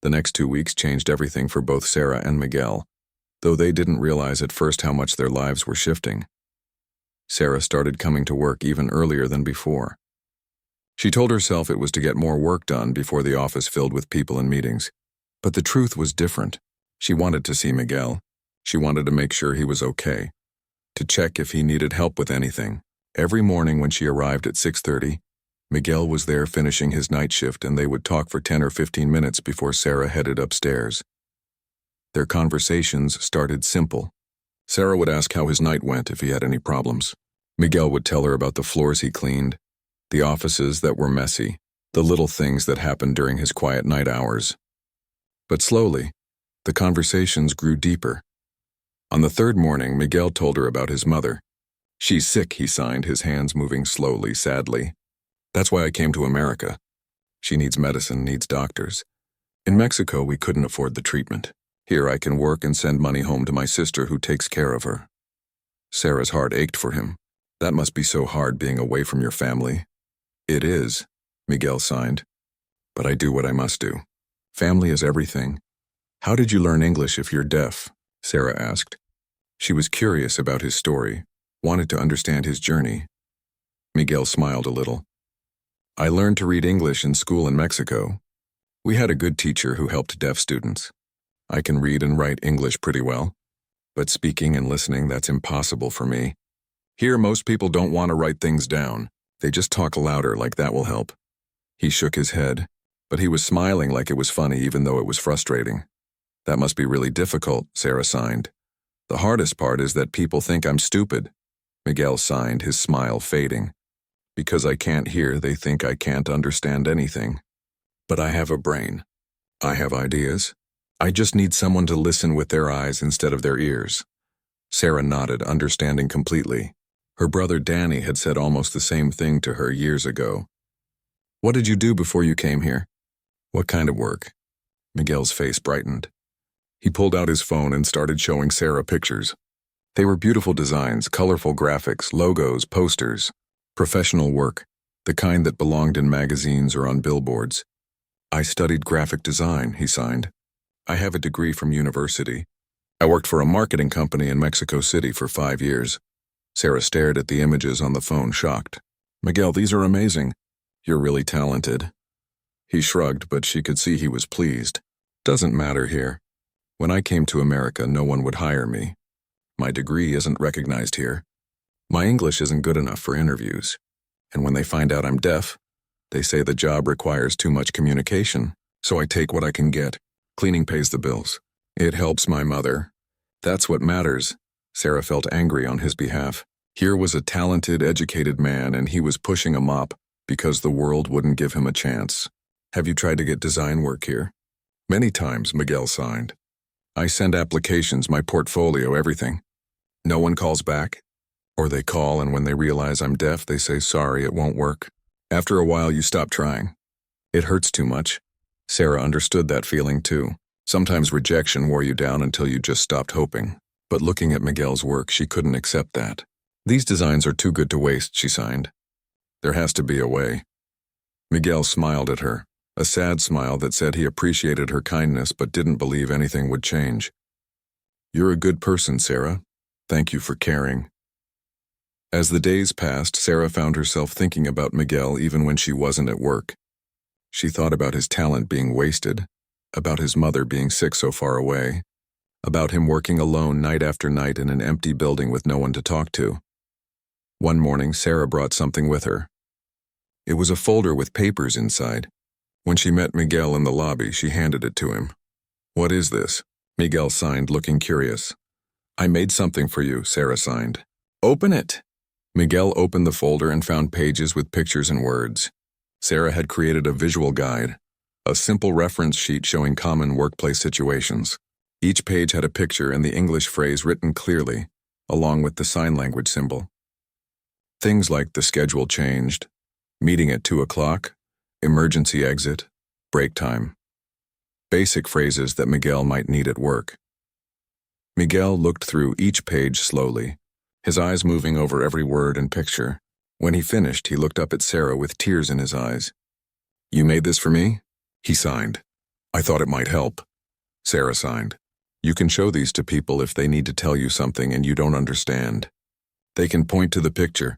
The next 2 weeks changed everything for both Sarah and Miguel, though they didn't realize at first how much their lives were shifting. Sarah started coming to work even earlier than before. She told herself it was to get more work done before the office filled with people and meetings. But the truth was different. She wanted to see Miguel. She wanted to make sure he was okay, to check if he needed help with anything. Every morning when she arrived at 6:30, Miguel was there finishing his night shift, and they would talk for 10 or 15 minutes before Sarah headed upstairs. Their conversations started simple. Sarah would ask how his night went if he had any problems. Miguel would tell her about the floors he cleaned, the offices that were messy, the little things that happened during his quiet night hours. But slowly, the conversations grew deeper. On the third morning, Miguel told her about his mother. "She's sick," he signed, his hands moving slowly, sadly. "That's why I came to America. She needs medicine, needs doctors. In Mexico, we couldn't afford the treatment. Here I can work and send money home to my sister who takes care of her." Sarah's heart ached for him. "That must be so hard being away from your family." "It is," Miguel signed. "But I do what I must do. Family is everything." "How did you learn English if you're deaf?" Sarah asked. She was curious about his story, wanted to understand his journey. Miguel smiled a little. "I learned to read English in school in Mexico. We had a good teacher who helped deaf students. I can read and write English pretty well, but speaking and listening, that's impossible for me. Here, most people don't want to write things down. They just talk louder, like that will help." He shook his head, but he was smiling like it was funny even though it was frustrating. "That must be really difficult," Sarah signed. "The hardest part is that people think I'm stupid." Miguel signed, his smile fading. "Because I can't hear, they think I can't understand anything. But I have a brain. I have ideas. I just need someone to listen with their eyes instead of their ears." Sarah nodded, understanding completely. Her brother Danny had said almost the same thing to her years ago. "What did you do before you came here?" "What kind of work?" Miguel's face brightened. He pulled out his phone and started showing Sarah pictures. They were beautiful designs, colorful graphics, logos, posters. Professional work, the kind that belonged in magazines or on billboards. "I studied graphic design," he signed. "I have a degree from university. I worked for a marketing company in Mexico City for 5 years. Sarah stared at the images on the phone, shocked. "Miguel, these are amazing. You're really talented." He shrugged, but she could see he was pleased. "Doesn't matter here. When I came to America, no one would hire me. My degree isn't recognized here. My English isn't good enough for interviews. And when they find out I'm deaf, they say the job requires too much communication, so I take what I can get. Cleaning pays the bills. It helps my mother. That's what matters." Sarah felt angry on his behalf. Here was a talented, educated man, and he was pushing a mop because the world wouldn't give him a chance. "Have you tried to get design work here?" "Many times," Miguel signed. "I send applications, my portfolio, everything. No one calls back. Or they call, and when they realize I'm deaf, they say, 'Sorry, it won't work.' After a while, you stop trying. It hurts too much." Sarah understood that feeling too. Sometimes rejection wore you down until you just stopped hoping. But looking at Miguel's work, she couldn't accept that. "These designs are too good to waste," she signed. "There has to be a way." Miguel smiled at her, a sad smile that said he appreciated her kindness but didn't believe anything would change. "You're a good person, Sarah. Thank you for caring." As the days passed, Sarah found herself thinking about Miguel even when she wasn't at work. She thought about his talent being wasted, about his mother being sick so far away, about him working alone night after night in an empty building with no one to talk to. One morning, Sarah brought something with her. It was a folder with papers inside. When she met Miguel in the lobby, she handed it to him. "What is this?" Miguel signed, looking curious. "I made something for you," Sarah signed. "Open it." Miguel opened the folder and found pages with pictures and words. Sarah had created a visual guide, a simple reference sheet showing common workplace situations. Each page had a picture and the English phrase written clearly, along with the sign language symbol. Things like the schedule changed, meeting at 2 o'clock, emergency exit, break time. Basic phrases that Miguel might need at work. Miguel looked through each page slowly, his eyes moving over every word and picture. When he finished, he looked up at Sarah with tears in his eyes. "You made this for me?" He signed. I thought it might help. Sarah signed. You can show these to people if they need to tell you something and you don't understand. They can point to the picture.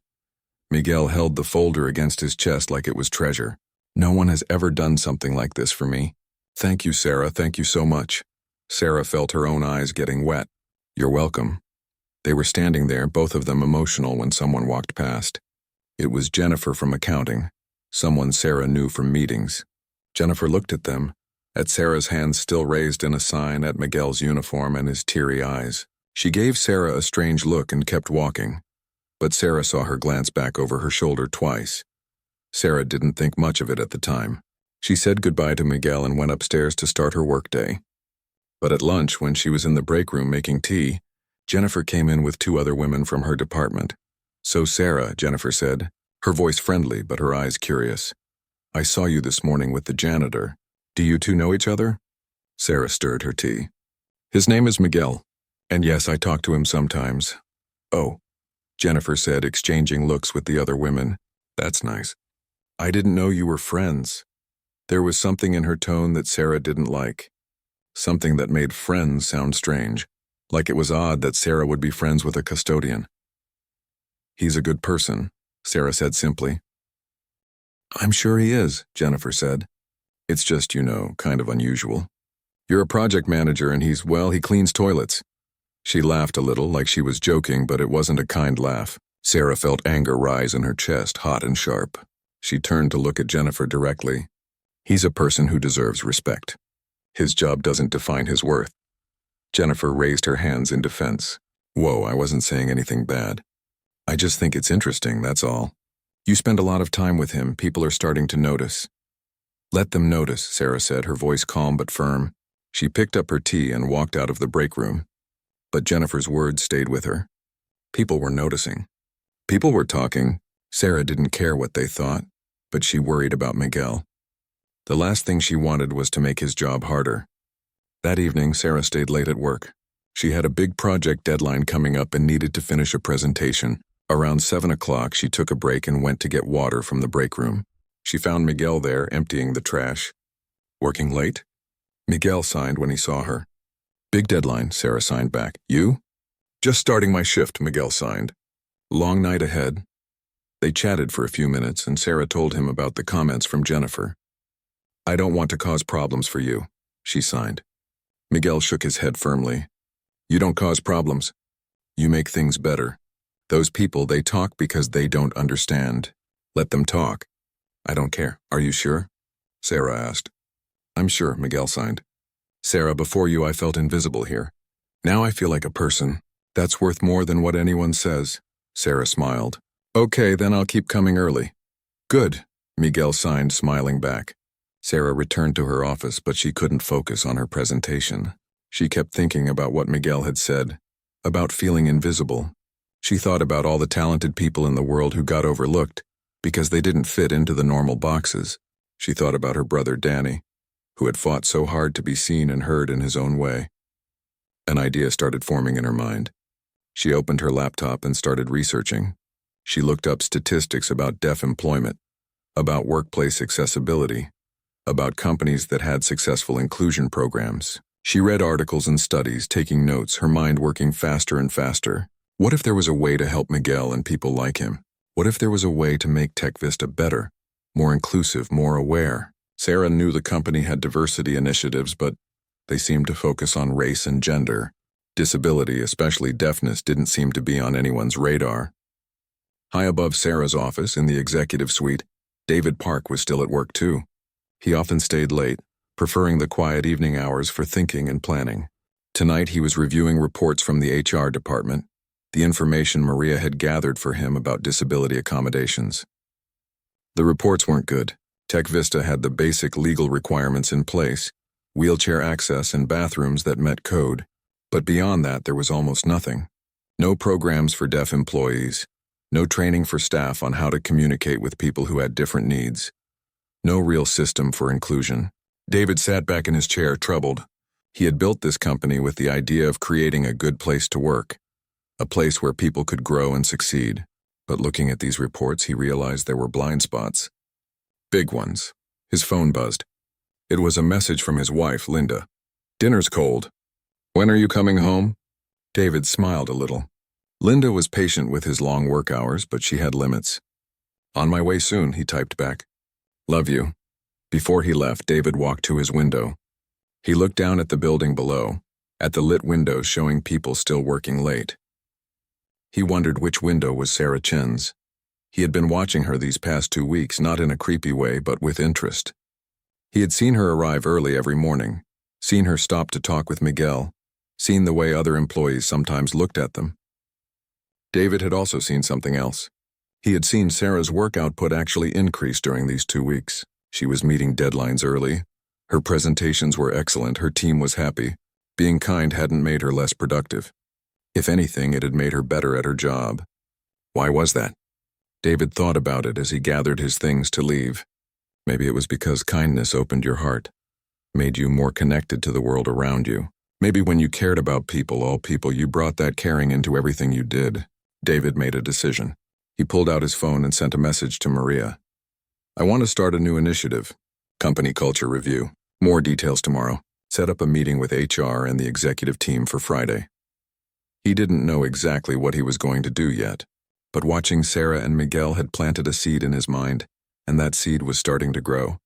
Miguel held the folder against his chest like it was treasure. No one has ever done something like this for me. Thank you, Sarah, thank you so much. Sarah felt her own eyes getting wet. You're welcome. They were standing there, both of them emotional, when someone walked past. It was Jennifer from accounting, someone Sarah knew from meetings. Jennifer looked at them, at Sarah's hands still raised in a sign, at Miguel's uniform and his teary eyes. She gave Sarah a strange look and kept walking, but Sarah saw her glance back over her shoulder twice. Sarah didn't think much of it at the time. She said goodbye to Miguel and went upstairs to start her workday. But at lunch, when she was in the break room making tea, Jennifer came in with 2 other women from her department. So Sarah, Jennifer said, her voice friendly but her eyes curious. I saw you this morning with the janitor. Do you 2 know each other? Sarah stirred her tea. His name is Miguel. And yes, I talk to him sometimes. Oh, Jennifer said, exchanging looks with the other women. That's nice. I didn't know you were friends. There was something in her tone that Sarah didn't like. Something that made friends sound strange, like it was odd that Sarah would be friends with a custodian. He's a good person, Sarah said simply. I'm sure he is, Jennifer said. It's just, kind of unusual. You're a project manager and he cleans toilets. She laughed a little, like she was joking, but it wasn't a kind laugh. Sarah felt anger rise in her chest, hot and sharp. She turned to look at Jennifer directly. He's a person who deserves respect. His job doesn't define his worth. Jennifer raised her hands in defense. Whoa, I wasn't saying anything bad. I just think it's interesting, that's all. You spend a lot of time with him, people are starting to notice. Let them notice, Sarah said, her voice calm but firm. She picked up her tea and walked out of the break room. But Jennifer's words stayed with her. People were noticing. People were talking. Sarah didn't care what they thought, but she worried about Miguel. The last thing she wanted was to make his job harder. That evening, Sarah stayed late at work. She had a big project deadline coming up and needed to finish a presentation. Around 7 o'clock, she took a break and went to get water from the break room. She found Miguel there, emptying the trash. Working late? Miguel signed when he saw her. Big deadline, Sarah signed back. You? Just starting my shift, Miguel signed. Long night ahead. They chatted for a few minutes, and Sarah told him about the comments from Jennifer. I don't want to cause problems for you, she signed. Miguel shook his head firmly. You don't cause problems. You make things better. Those people, they talk because they don't understand. Let them talk. I don't care. Are you sure? Sarah asked. I'm sure, Miguel signed. Sarah, before you I felt invisible here. Now I feel like a person. That's worth more than what anyone says. Sarah smiled. Okay, then I'll keep coming early. Good, Miguel signed, smiling back. Sarah returned to her office, but she couldn't focus on her presentation. She kept thinking about what Miguel had said, about feeling invisible. She thought about all the talented people in the world who got overlooked because they didn't fit into the normal boxes. She thought about her brother Danny, who had fought so hard to be seen and heard in his own way. An idea started forming in her mind. She opened her laptop and started researching. She looked up statistics about deaf employment, about workplace accessibility, about companies that had successful inclusion programs. She read articles and studies, taking notes, her mind working faster and faster. What if there was a way to help Miguel and people like him? What if there was a way to make Tech Vista better, more inclusive, more aware? Sarah knew the company had diversity initiatives, but they seemed to focus on race and gender. Disability, especially deafness, didn't seem to be on anyone's radar. High above Sarah's office, in the executive suite, David Park was still at work too. He often stayed late, preferring the quiet evening hours for thinking and planning. Tonight he was reviewing reports from the HR department, the information Maria had gathered for him about disability accommodations. The reports weren't good. Tech Vista had the basic legal requirements in place, wheelchair access and bathrooms that met code. But beyond that, there was almost nothing. No programs for deaf employees, no training for staff on how to communicate with people who had different needs. No real system for inclusion. David sat back in his chair, troubled. He had built this company with the idea of creating a good place to work, a place where people could grow and succeed. But looking at these reports, he realized there were blind spots. Big ones. His phone buzzed. It was a message from his wife, Linda. "Dinner's cold. When are you coming home?" David smiled a little. Linda was patient with his long work hours, but she had limits. "On my way soon," he typed back. "Love you." Before he left, David walked to his window. He looked down at the building below, at the lit windows showing people still working late. He wondered which window was Sarah Chen's. He had been watching her these past 2 weeks, not in a creepy way, but with interest. He had seen her arrive early every morning, seen her stop to talk with Miguel, seen the way other employees sometimes looked at them. David had also seen something else. He had seen Sarah's work output actually increase during these 2 weeks. She was meeting deadlines early. Her presentations were excellent. Her team was happy. Being kind hadn't made her less productive. If anything, it had made her better at her job. Why was that? David thought about it as he gathered his things to leave. Maybe it was because kindness opened your heart, made you more connected to the world around you. Maybe when you cared about people, all people, you brought that caring into everything you did. David made a decision. He pulled out his phone and sent a message to Maria. "I want to start a new initiative. Company culture review. More details tomorrow. Set up a meeting with HR and the executive team for Friday." He didn't know exactly what he was going to do yet, but watching Sarah and Miguel had planted a seed in his mind, and that seed was starting to grow.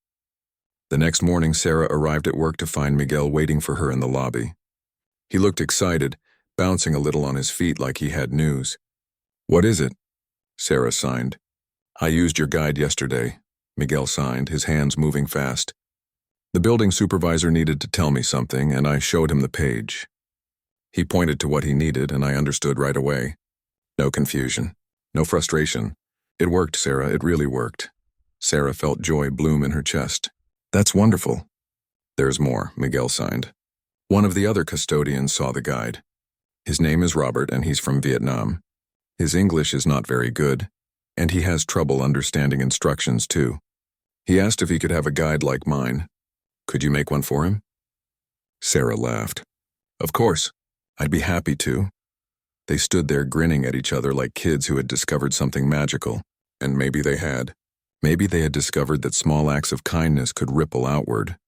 The next morning, Sarah arrived at work to find Miguel waiting for her in the lobby. He looked excited, bouncing a little on his feet like he had news. "What is it?" Sarah signed. "I used your guide yesterday," Miguel signed, his hands moving fast. "The building supervisor needed to tell me something, and I showed him the page. He pointed to what he needed, and I understood right away. No confusion, no frustration. It worked, Sarah, it really worked." Sarah felt joy bloom in her chest. "That's wonderful." "There's more," Miguel signed. "One of the other custodians saw the guide. His name is Robert, and he's from Vietnam. His English is not very good, and he has trouble understanding instructions too. He asked if he could have a guide like mine. Could you make one for him?" Sarah laughed. "Of course. I'd be happy to." They stood there grinning at each other like kids who had discovered something magical, and maybe they had. Maybe they had discovered that small acts of kindness could ripple outward,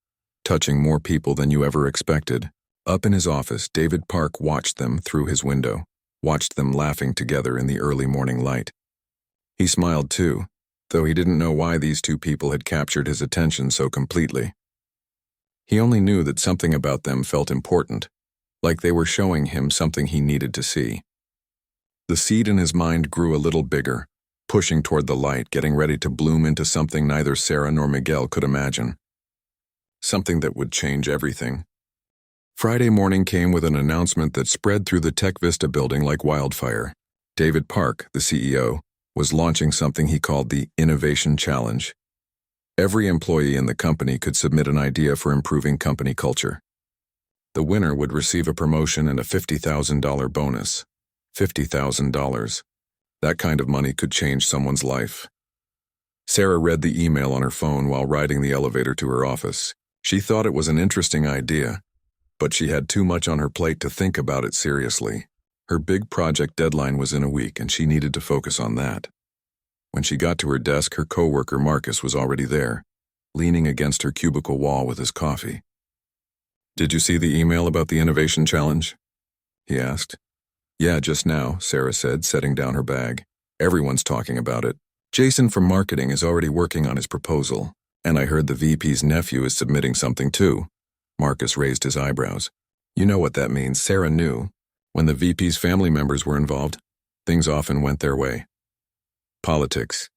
touching more people than you ever expected. Up in his office, David Park watched them through his window, watched them laughing together in the early morning light. He smiled too, though he didn't know why these two people had captured his attention so completely. He only knew that something about them felt important, like they were showing him something he needed to see. The seed in his mind grew a little bigger, pushing toward the light, getting ready to bloom into something neither Sarah nor Miguel could imagine. Something that would change everything. Friday morning came with an announcement that spread through the Tech Vista building like wildfire. David Park, the CEO, was launching something he called the Innovation Challenge. Every employee in the company could submit an idea for improving company culture. The winner would receive a promotion and a $50,000 bonus. $50,000. That kind of money could change someone's life. Sarah read the email on her phone while riding the elevator to her office. She thought it was an interesting idea, but she had too much on her plate to think about it seriously. Her big project deadline was in a week, and she needed to focus on that. When she got to her desk, her coworker Marcus was already there, leaning against her cubicle wall with his coffee. "Did you see the email about the Innovation Challenge?" he asked. "Yeah, just now," Sarah said, setting down her bag. "Everyone's talking about it. Jason from marketing is already working on his proposal, and I heard the VP's nephew is submitting something too." Marcus raised his eyebrows. "You know what that means." Sarah knew. When the VP's family members were involved, things often went their way. Politics.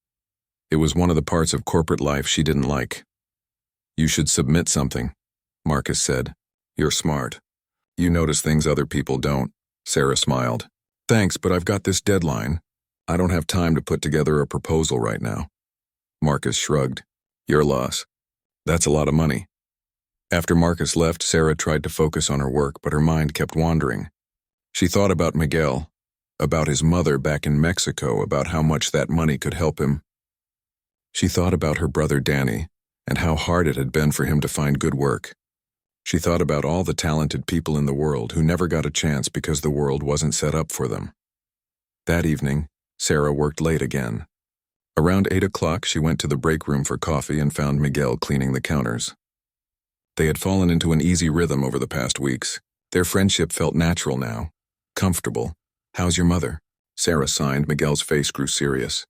It was one of the parts of corporate life she didn't like. "You should submit something," Marcus said. "You're smart. You notice things other people don't." Sarah smiled. "Thanks, but I've got this deadline. I don't have time to put together a proposal right now." Marcus shrugged. "Your loss. That's a lot of money." After Marcus left, Sarah tried to focus on her work, but her mind kept wandering. She thought about Miguel, about his mother back in Mexico, about how much that money could help him. She thought about her brother Danny, and how hard it had been for him to find good work. She thought about all the talented people in the world who never got a chance because the world wasn't set up for them. That evening, Sarah worked late again. Around 8 o'clock, she went to the break room for coffee and found Miguel cleaning the counters. They had fallen into an easy rhythm over the past weeks. Their friendship felt natural now, comfortable. "How's your mother?" Sarah signed. Miguel's face grew serious.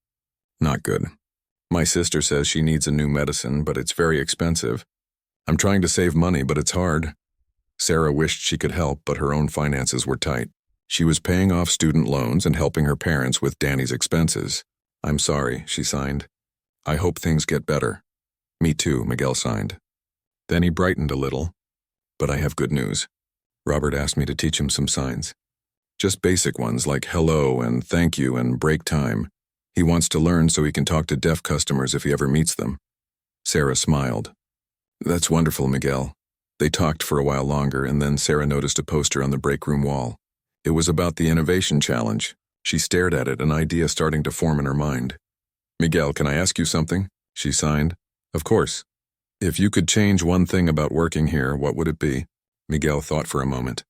"Not good. My sister says she needs a new medicine, but it's very expensive. I'm trying to save money, but it's hard." Sarah wished she could help, but her own finances were tight. She was paying off student loans and helping her parents with Danny's expenses. "I'm sorry," she signed. "I hope things get better." "Me too," Miguel signed. Then he brightened a little. "But I have good news. Robert asked me to teach him some signs. Just basic ones like hello and thank you and break time. He wants to learn so he can talk to deaf customers if he ever meets them." Sarah smiled. "That's wonderful, Miguel." They talked for a while longer, and then Sarah noticed a poster on the break room wall. It was about the Innovation Challenge. She stared at it, an idea starting to form in her mind. "Miguel, can I ask you something?" she signed. "Of course. If you could change one thing about working here, what would it be?" Miguel thought for a moment.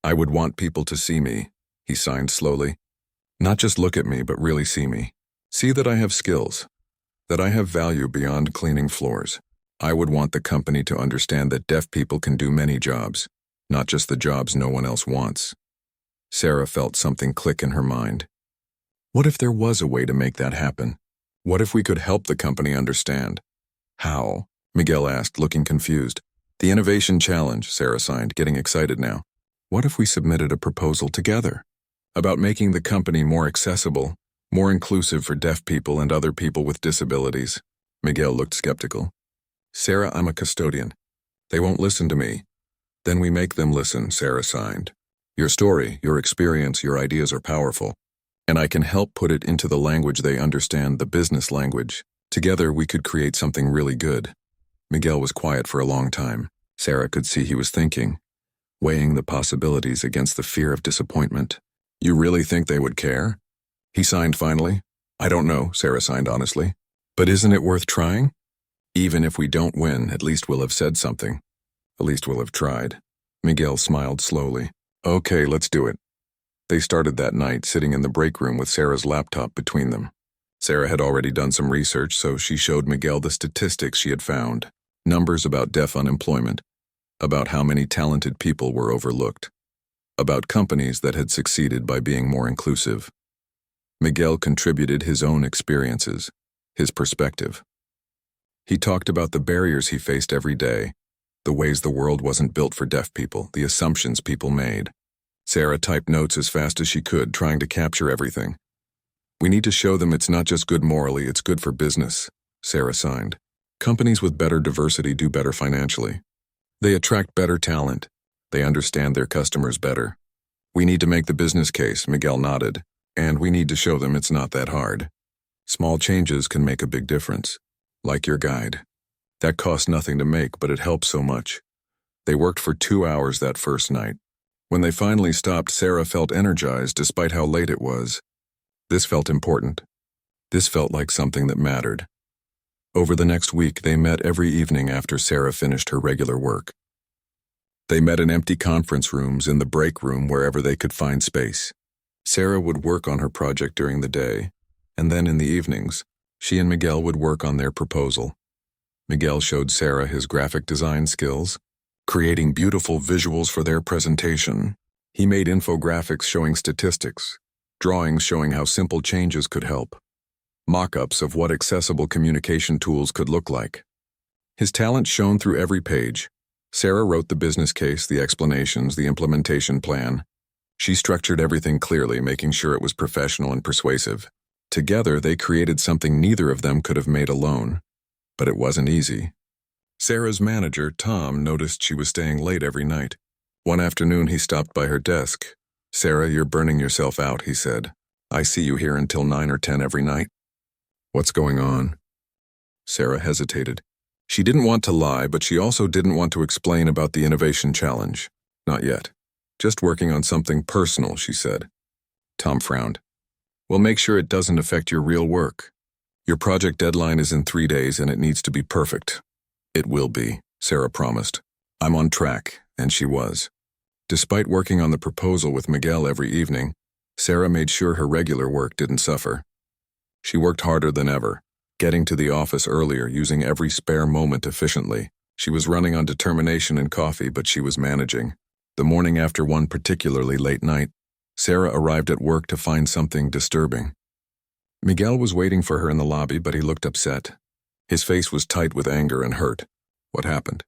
"I would want people to see me," he signed slowly. "Not just look at me, but really see me. See that I have skills, that I have value beyond cleaning floors. I would want the company to understand that deaf people can do many jobs, not just the jobs no one else wants." Sarah felt something click in her mind. What if there was a way to make that happen? What if we could help the company understand? "How?" Miguel asked, looking confused. "The Innovation Challenge," Sarah signed, getting excited now. "What if we submitted a proposal together? About making the company more accessible, more inclusive for deaf people and other people with disabilities." Miguel looked skeptical. "Sarah, I'm a custodian. They won't listen to me." "Then we make them listen," Sarah signed. "Your story, your experience, your ideas are powerful. And I can help put it into the language they understand, the business language. Together we could create something really good." Miguel was quiet for a long time. Sarah could see he was thinking, weighing the possibilities against the fear of disappointment. "You really think they would care?" He signed finally. "I don't know," Sarah signed honestly. "But isn't it worth trying? Even if we don't win, at least we'll have said something. At least we'll have tried." Miguel smiled slowly. "Okay, let's do it." They started that night, sitting in the break room with Sarah's laptop between them. Sarah had already done some research, so she showed Miguel the statistics she had found. Numbers about deaf unemployment, about how many talented people were overlooked, about companies that had succeeded by being more inclusive. Miguel contributed his own experiences, his perspective. He talked about the barriers he faced every day, the ways the world wasn't built for deaf people, the assumptions people made. Sarah typed notes as fast as she could, trying to capture everything. "We need to show them it's not just good morally, it's good for business," Sarah signed. "Companies with better diversity do better financially. They attract better talent. They understand their customers better. We need to make the business case," Miguel nodded, "and we need to show them it's not that hard. Small changes can make a big difference. Like your guide. That cost nothing to make, but it helped so much." They worked for 2 hours that first night. When they finally stopped, Sarah felt energized despite how late it was. This felt important. This felt like something that mattered. Over the next week, they met every evening after Sarah finished her regular work. They met in empty conference rooms, in the break room, wherever they could find space. Sarah would work on her project during the day, and then in the evenings, she and Miguel would work on their proposal. Miguel showed Sarah his graphic design skills, creating beautiful visuals for their presentation. He made infographics showing statistics, drawings showing how simple changes could help, mock-ups of what accessible communication tools could look like. His talent shone through every page. Sarah wrote the business case, the explanations, the implementation plan. She structured everything clearly, making sure it was professional and persuasive. Together, they created something neither of them could have made alone. But it wasn't easy. Sarah's manager, Tom, noticed she was staying late every night. One afternoon, he stopped by her desk. "Sarah, you're burning yourself out," he said. "I see you here until 9 or 10 every night." "What's going on?" Sarah hesitated. She didn't want to lie, but she also didn't want to explain about the Innovation Challenge. Not yet. "Just working on something personal," she said. Tom frowned. "Well, make sure it doesn't affect your real work. Your project deadline is in 3 days and it needs to be perfect." "It will be," Sarah promised. "I'm on track," and she was. Despite working on the proposal with Miguel every evening, Sarah made sure her regular work didn't suffer. She worked harder than ever, getting to the office earlier, using every spare moment efficiently. She was running on determination and coffee, but she was managing. The morning after one particularly late night, Sarah arrived at work to find something disturbing. Miguel was waiting for her in the lobby, but he looked upset. His face was tight with anger and hurt. What happened?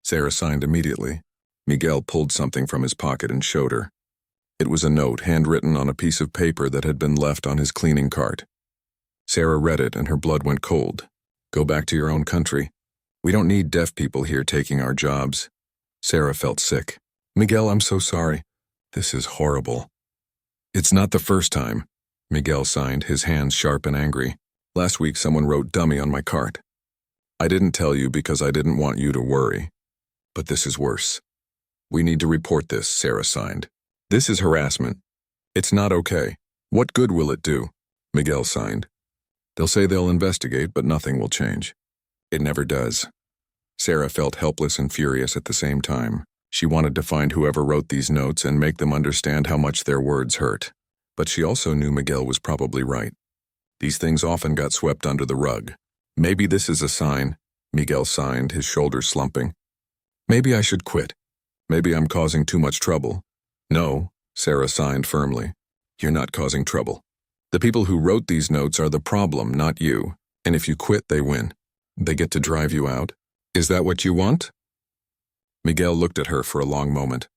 Sarah signed immediately. Miguel pulled something from his pocket and showed her. It was a note handwritten on a piece of paper that had been left on his cleaning cart. Sarah read it and her blood went cold. Go back to your own country. We don't need deaf people here taking our jobs. Sarah felt sick. Miguel, I'm so sorry. This is horrible. It's not the first time. Miguel signed, his hands sharp and angry. Last week someone wrote dummy on my cart. I didn't tell you because I didn't want you to worry. But this is worse. We need to report this, Sarah signed. This is harassment. It's not okay. What good will it do? Miguel signed. They'll say they'll investigate, but nothing will change. It never does. Sarah felt helpless and furious at the same time. She wanted to find whoever wrote these notes and make them understand how much their words hurt. But she also knew Miguel was probably right. These things often got swept under the rug. Maybe this is a sign, Miguel signed, his shoulders slumping. Maybe I should quit. Maybe I'm causing too much trouble. No, Sarah signed firmly. You're not causing trouble. The people who wrote these notes are the problem, not you. And if you quit, they win. They get to drive you out. Is that what you want? Miguel looked at her for a long moment.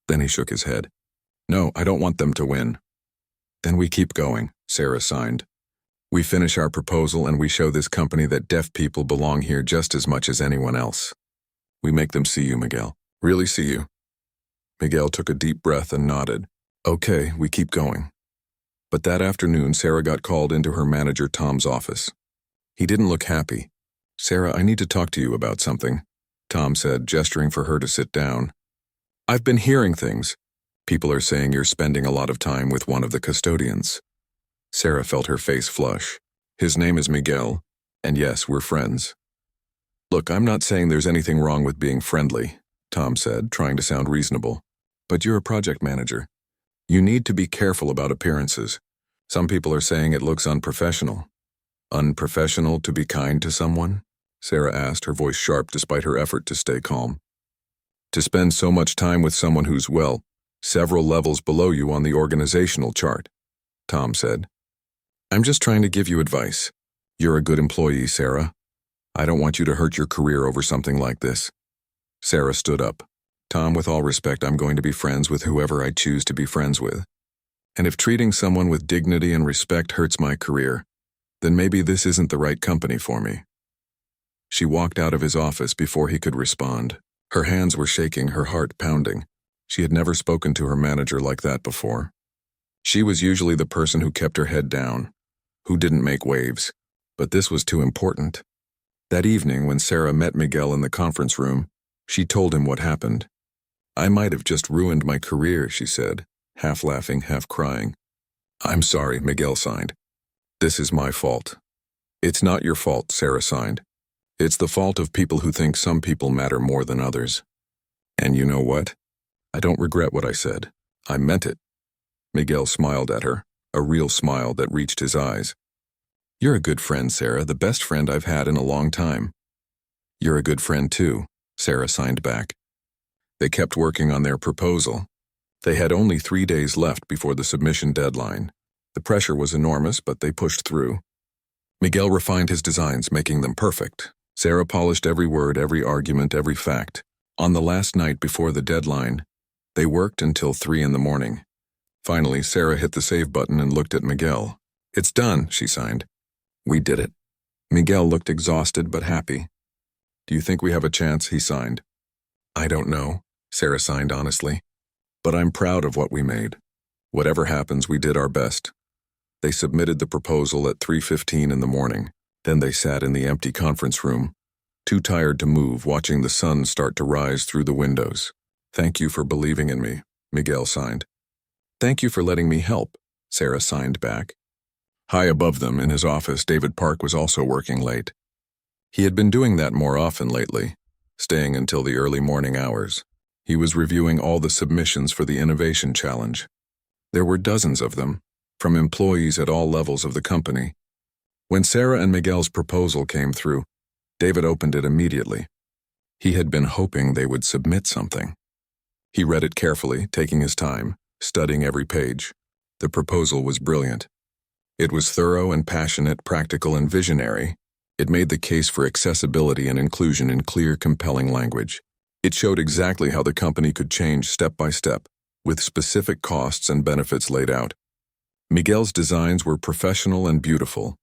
Then he shook his head. No, I don't want them to win. Then we keep going, Sarah signed. We finish our proposal and we show this company that deaf people belong here just as much as anyone else. We make them see you, Miguel. Really see you. Miguel took a deep breath and nodded. Okay, we keep going. But that afternoon, Sarah got called into her manager Tom's office. He didn't look happy. Sarah, I need to talk to you about something, Tom said, gesturing for her to sit down. I've been hearing things. People are saying you're spending a lot of time with one of the custodians. Sarah felt her face flush. His name is Miguel, and yes, we're friends. Look, I'm not saying there's anything wrong with being friendly, Tom said, trying to sound reasonable. But you're a project manager. You need to be careful about appearances. Some people are saying it looks unprofessional. Unprofessional to be kind to someone? Sarah asked, her voice sharp despite her effort to stay calm. To spend so much time with someone who's, well, several levels below you on the organizational chart, Tom said. I'm just trying to give you advice. You're a good employee, Sarah. I don't want you to hurt your career over something like this. Sarah stood up. Tom, with all respect, I'm going to be friends with whoever I choose to be friends with. And if treating someone with dignity and respect hurts my career, then maybe this isn't the right company for me. She walked out of his office before he could respond. Her hands were shaking, her heart pounding. She had never spoken to her manager like that before. She was usually the person who kept her head down, who didn't make waves, but this was too important. That evening, when Sarah met Miguel in the conference room, she told him what happened. I might have just ruined my career, she said, half laughing, half crying. I'm sorry, Miguel signed. This is my fault. It's not your fault, Sarah signed. It's the fault of people who think some people matter more than others. And you know what? I don't regret what I said. I meant it. Miguel smiled at her, a real smile that reached his eyes. You're a good friend, Sarah, the best friend I've had in a long time. You're a good friend too, Sarah signed back. They kept working on their proposal. They had only 3 days left before the submission deadline. The pressure was enormous, but they pushed through. Miguel refined his designs, making them perfect. Sarah polished every word, every argument, every fact. On the last night before the deadline, they worked until 3 a.m. Finally, Sarah hit the save button and looked at Miguel. It's done, she signed. We did it. Miguel looked exhausted but happy. Do you think we have a chance? He signed. I don't know, Sarah signed honestly. But I'm proud of what we made. Whatever happens, we did our best. They submitted the proposal at 3:15 a.m. Then they sat in the empty conference room, too tired to move, watching the sun start to rise through the windows. Thank you for believing in me, Miguel signed. Thank you for letting me help, Sarah signed back. High above them, in his office, David Park was also working late. He had been doing that more often lately, staying until the early morning hours. He was reviewing all the submissions for the Innovation Challenge. There were dozens of them, from employees at all levels of the company. When Sarah and Miguel's proposal came through, David opened it immediately. He had been hoping they would submit something. He read it carefully, taking his time, studying every page. The proposal was brilliant. It was thorough and passionate, practical and visionary. It made the case for accessibility and inclusion in clear, compelling language. It showed exactly how the company could change step by step, with specific costs and benefits laid out. Miguel's designs were professional and beautiful,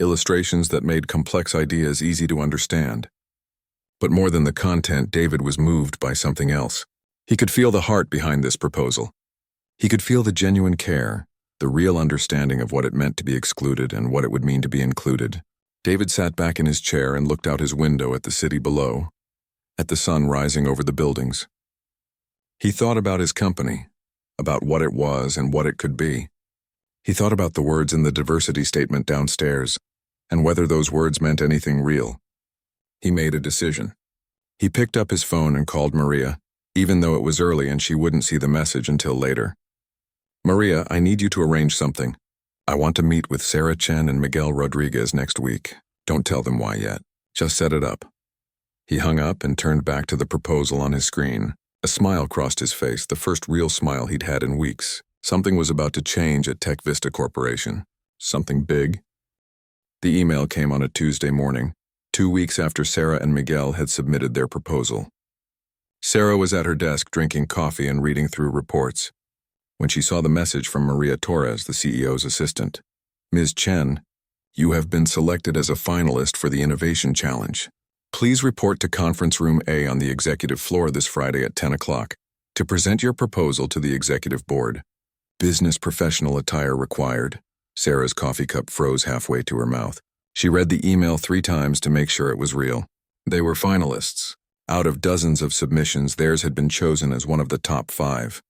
illustrations that made complex ideas easy to understand. But more than the content, David was moved by something else. He could feel the heart behind this proposal. He could feel the genuine care, the real understanding of what it meant to be excluded and what it would mean to be included. David sat back in his chair and looked out his window at the city below, at the sun rising over the buildings. He thought about his company, about what it was and what it could be. He thought about the words in the diversity statement downstairs, and whether those words meant anything real. He made a decision. He picked up his phone and called Maria, even though it was early and she wouldn't see the message until later. "Maria, I need you to arrange something. I want to meet with Sarah Chen and Miguel Rodriguez next week. Don't tell them why yet. Just set it up." He hung up and turned back to the proposal on his screen. A smile crossed his face, the first real smile he'd had in weeks. Something was about to change at Tech Vista Corporation. Something big. The email came on a Tuesday morning, 2 weeks after Sarah and Miguel had submitted their proposal. Sarah was at her desk drinking coffee and reading through reports when she saw the message from Maria Torres, the CEO's assistant. "Ms. Chen, you have been selected as a finalist for the Innovation Challenge. Please report to Conference Room A on the executive floor this Friday at 10 o'clock to present your proposal to the executive board. Business professional attire required." Sarah's coffee cup froze halfway to her mouth. She read the email 3 times to make sure it was real. They were finalists. Out of dozens of submissions, theirs had been chosen as one of the top 5.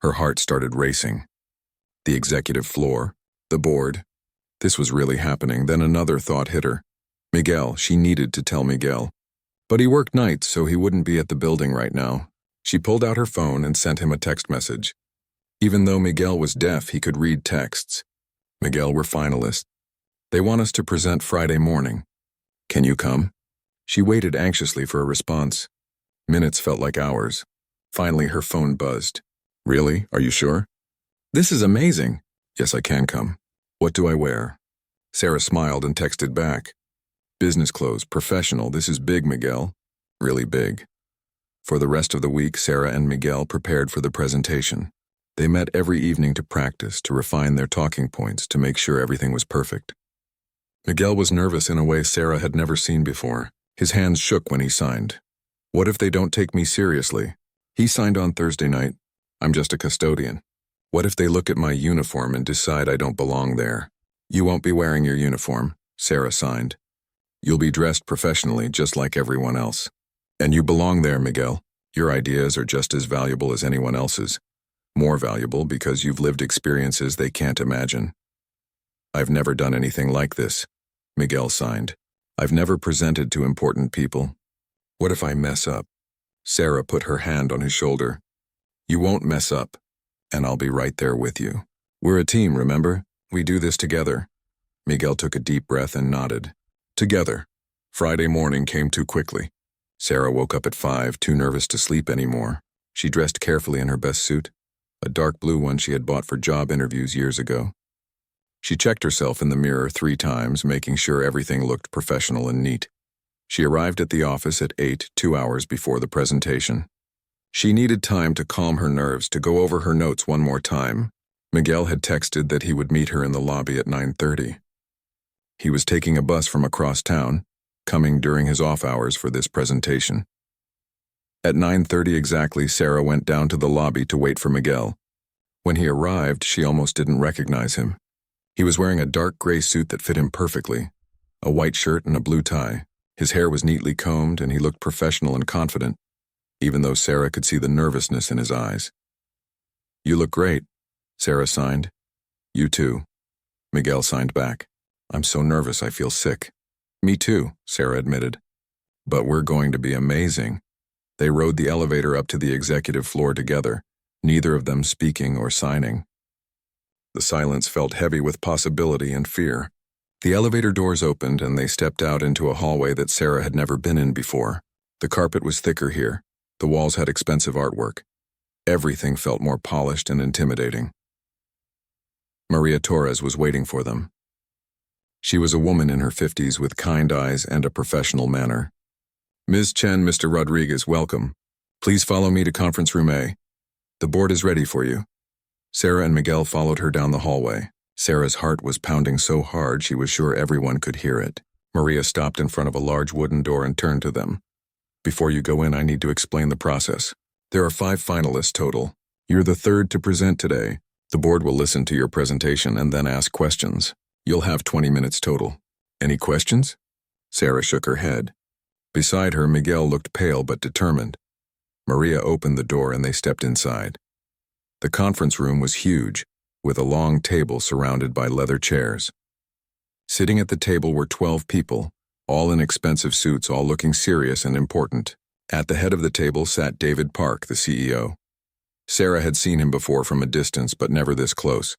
Her heart started racing. The executive floor, the board. This was really happening. Then another thought hit her. Miguel, she needed to tell Miguel. But he worked nights, so he wouldn't be at the building right now. She pulled out her phone and sent him a text message. Even though Miguel was deaf, he could read texts. "Miguel, we're finalists. They want us to present Friday morning. Can you come?" She waited anxiously for a response. Minutes felt like hours. Finally, her phone buzzed. "Really? Are you sure?" "This is amazing." "Yes, I can come. What do I wear?" Sarah smiled and texted back. "Business clothes, professional. This is big, Miguel. Really big." For the rest of the week, Sarah and Miguel prepared for the presentation. They met every evening to practice, to refine their talking points, to make sure everything was perfect. Miguel was nervous in a way Sarah had never seen before. His hands shook when he signed. "What if they don't take me seriously?" He signed on Thursday night. "I'm just a custodian. What if they look at my uniform and decide I don't belong there?" "You won't be wearing your uniform," Sarah signed. "You'll be dressed professionally, just like everyone else. And you belong there, Miguel. Your ideas are just as valuable as anyone else's. More valuable because you've lived experiences they can't imagine." "I've never done anything like this," Miguel signed. "I've never presented to important people. What if I mess up?" Sarah put her hand on his shoulder. "You won't mess up, and I'll be right there with you. We're a team, remember? We do this together." Miguel took a deep breath and nodded. Together. Friday morning came too quickly. Sarah woke up at 5, too nervous to sleep anymore. She dressed carefully in her best suit, a dark blue one she had bought for job interviews years ago. She checked herself in the mirror 3 times, making sure everything looked professional and neat. She arrived at the office at 8, 2 hours before the presentation. She needed time to calm her nerves, to go over her notes one more time. Miguel had texted that he would meet her in the lobby at 9:30. He was taking a bus from across town, coming during his off hours for this presentation. At 9:30 exactly, Sarah went down to the lobby to wait for Miguel. When he arrived, she almost didn't recognize him. He was wearing a dark gray suit that fit him perfectly, a white shirt and a blue tie. His hair was neatly combed and he looked professional and confident, even though Sarah could see the nervousness in his eyes. "You look great," Sarah signed. "You too," Miguel signed back. "I'm so nervous I feel sick." "Me too," Sarah admitted. "But we're going to be amazing." They rode the elevator up to the executive floor together, neither of them speaking or signing. The silence felt heavy with possibility and fear. The elevator doors opened and they stepped out into a hallway that Sarah had never been in before. The carpet was thicker here. The walls had expensive artwork. Everything felt more polished and intimidating. Maria Torres was waiting for them. She was a woman in her 50s with kind eyes and a professional manner. Ms. Chen, Mr. Rodriguez, welcome. Please follow me to conference room A. The board is ready for you. Sarah and Miguel followed her down the hallway. Sarah's heart was pounding so hard she was sure everyone could hear it. Maria stopped in front of a large wooden door and turned to them. Before you go in, I need to explain the process. There are 5 finalists total. You're the third to present today. The board will listen to your presentation and then ask questions. You'll have 20 minutes total. Any questions? Sarah shook her head. Beside her, Miguel looked pale but determined. Maria opened the door and they stepped inside. The conference room was huge, with a long table surrounded by leather chairs. Sitting at the table were 12 people, all in expensive suits, all looking serious and important. At the head of the table sat David Park, the CEO. Sarah had seen him before from a distance, but never this close.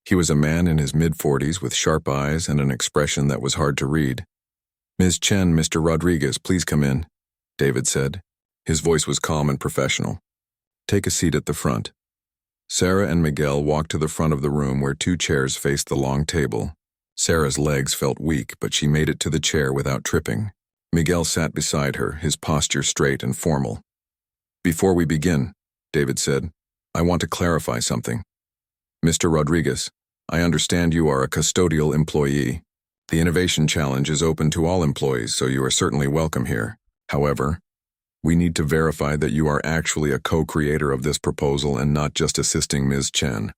He was a man in his mid-40s with sharp eyes and an expression that was hard to read. Ms. Chen, Mr. Rodriguez, please come in, David said. His voice was calm and professional. Take a seat at the front. Sarah and Miguel walked to the front of the room where 2 chairs faced the long table. Sarah's legs felt weak, but she made it to the chair without tripping. Miguel sat beside her, his posture straight and formal. Before we begin, David said, I want to clarify something. Mr. Rodriguez, I understand you are a custodial employee. The Innovation Challenge is open to all employees, so you are certainly welcome here. However, we need to verify that you are actually a co-creator of this proposal and not just assisting Ms. Chen.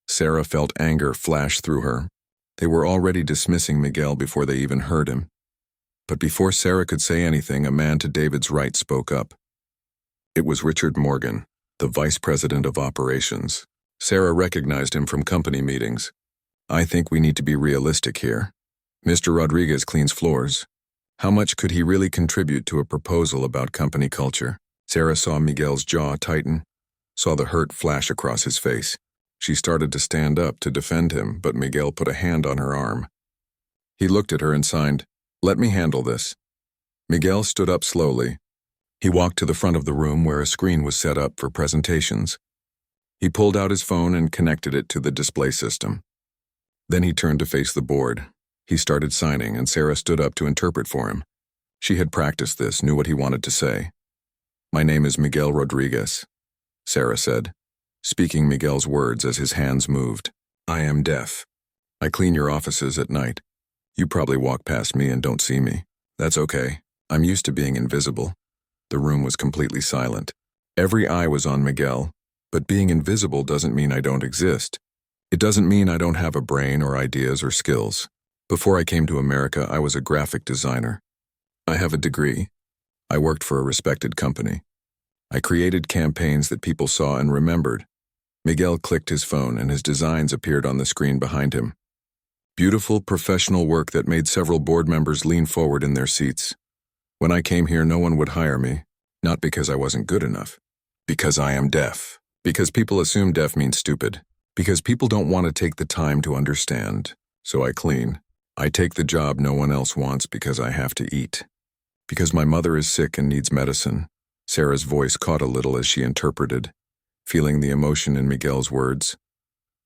Sarah felt anger flash through her. They were already dismissing Miguel before they even heard him. But before Sarah could say anything, a man to David's right spoke up. It was Richard Morgan, the Vice President of Operations. Sarah recognized him from company meetings. I think we need to be realistic here. Mr. Rodriguez cleans floors. How much could he really contribute to a proposal about company culture? Sarah saw Miguel's jaw tighten, saw the hurt flash across his face. She started to stand up to defend him, but Miguel put a hand on her arm. He looked at her and signed, Let me handle this. Miguel stood up slowly. He walked to the front of the room where a screen was set up for presentations. He pulled out his phone and connected it to the display system. Then he turned to face the board. He started signing, and Sarah stood up to interpret for him. She had practiced this, knew what he wanted to say. My name is Miguel Rodriguez, Sarah said, speaking Miguel's words as his hands moved. I am deaf. I clean your offices at night. You probably walk past me and don't see me. That's okay. I'm used to being invisible. The room was completely silent. Every eye was on Miguel, but being invisible doesn't mean I don't exist. It doesn't mean I don't have a brain or ideas or skills. Before I came to America, I was a graphic designer. I have a degree. I worked for a respected company. I created campaigns that people saw and remembered. Miguel clicked his phone and his designs appeared on the screen behind him. Beautiful, professional work that made several board members lean forward in their seats. When I came here, no one would hire me, not because I wasn't good enough, because I am deaf, because people assume deaf means stupid, because people don't want to take the time to understand, so I clean. I take the job no one else wants because I have to eat. Because my mother is sick and needs medicine. Sarah's voice caught a little as she interpreted, feeling the emotion in Miguel's words.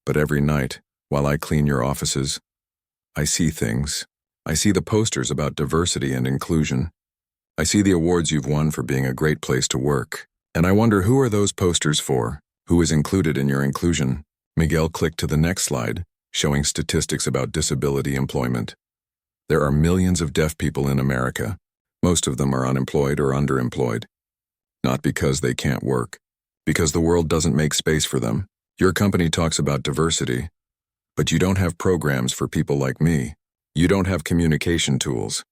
But every night, while I clean your offices, I see things. I see the posters about diversity and inclusion. I see the awards you've won for being a great place to work. And I wonder, who are those posters for? Who is included in your inclusion? Miguel clicked to the next slide, showing statistics about disability employment. There are millions of deaf people in America. Most of them are unemployed or underemployed. Not because they can't work, because the world doesn't make space for them. Your company talks about diversity, but you don't have programs for people like me. You don't have communication tools.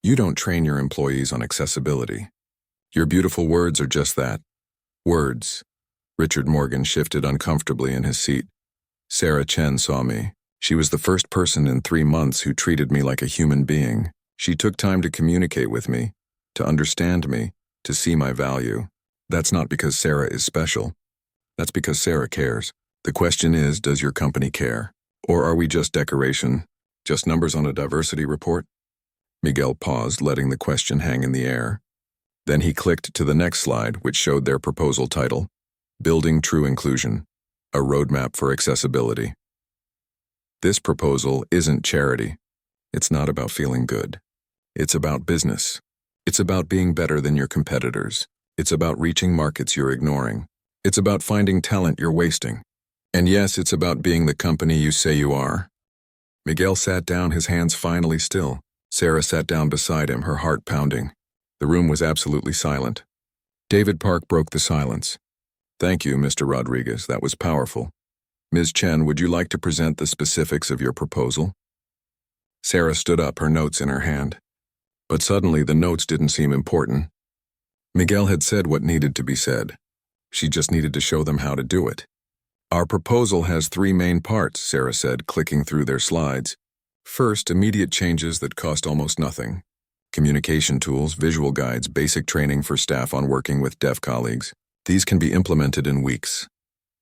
You don't train your employees on accessibility. Your beautiful words are just that. Words. Richard Morgan shifted uncomfortably in his seat. Sarah Chen saw me. She was the first person in 3 months who treated me like a human being. She took time to communicate with me, to understand me, to see my value. That's not because Sarah is special. That's because Sarah cares. The question is, does your company care? Or are we just decoration? Just numbers on a diversity report? Miguel paused, letting the question hang in the air. Then he clicked to the next slide, which showed their proposal title, Building True Inclusion, a Roadmap for Accessibility. This proposal isn't charity. It's not about feeling good. It's about business. It's about being better than your competitors. It's about reaching markets you're ignoring. It's about finding talent you're wasting. And yes, it's about being the company you say you are. Miguel sat down, his hands finally still. Sarah sat down beside him, her heart pounding. The room was absolutely silent. David Park broke the silence. Thank you, Mr. Rodriguez. That was powerful. Ms. Chen, would you like to present the specifics of your proposal? Sarah stood up, her notes in her hand. But suddenly the notes didn't seem important. Miguel had said what needed to be said. She just needed to show them how to do it. Our proposal has 3 main parts, Sarah said, clicking through their slides. First, immediate changes that cost almost nothing. Communication tools, visual guides, basic training for staff on working with deaf colleagues. These can be implemented in weeks.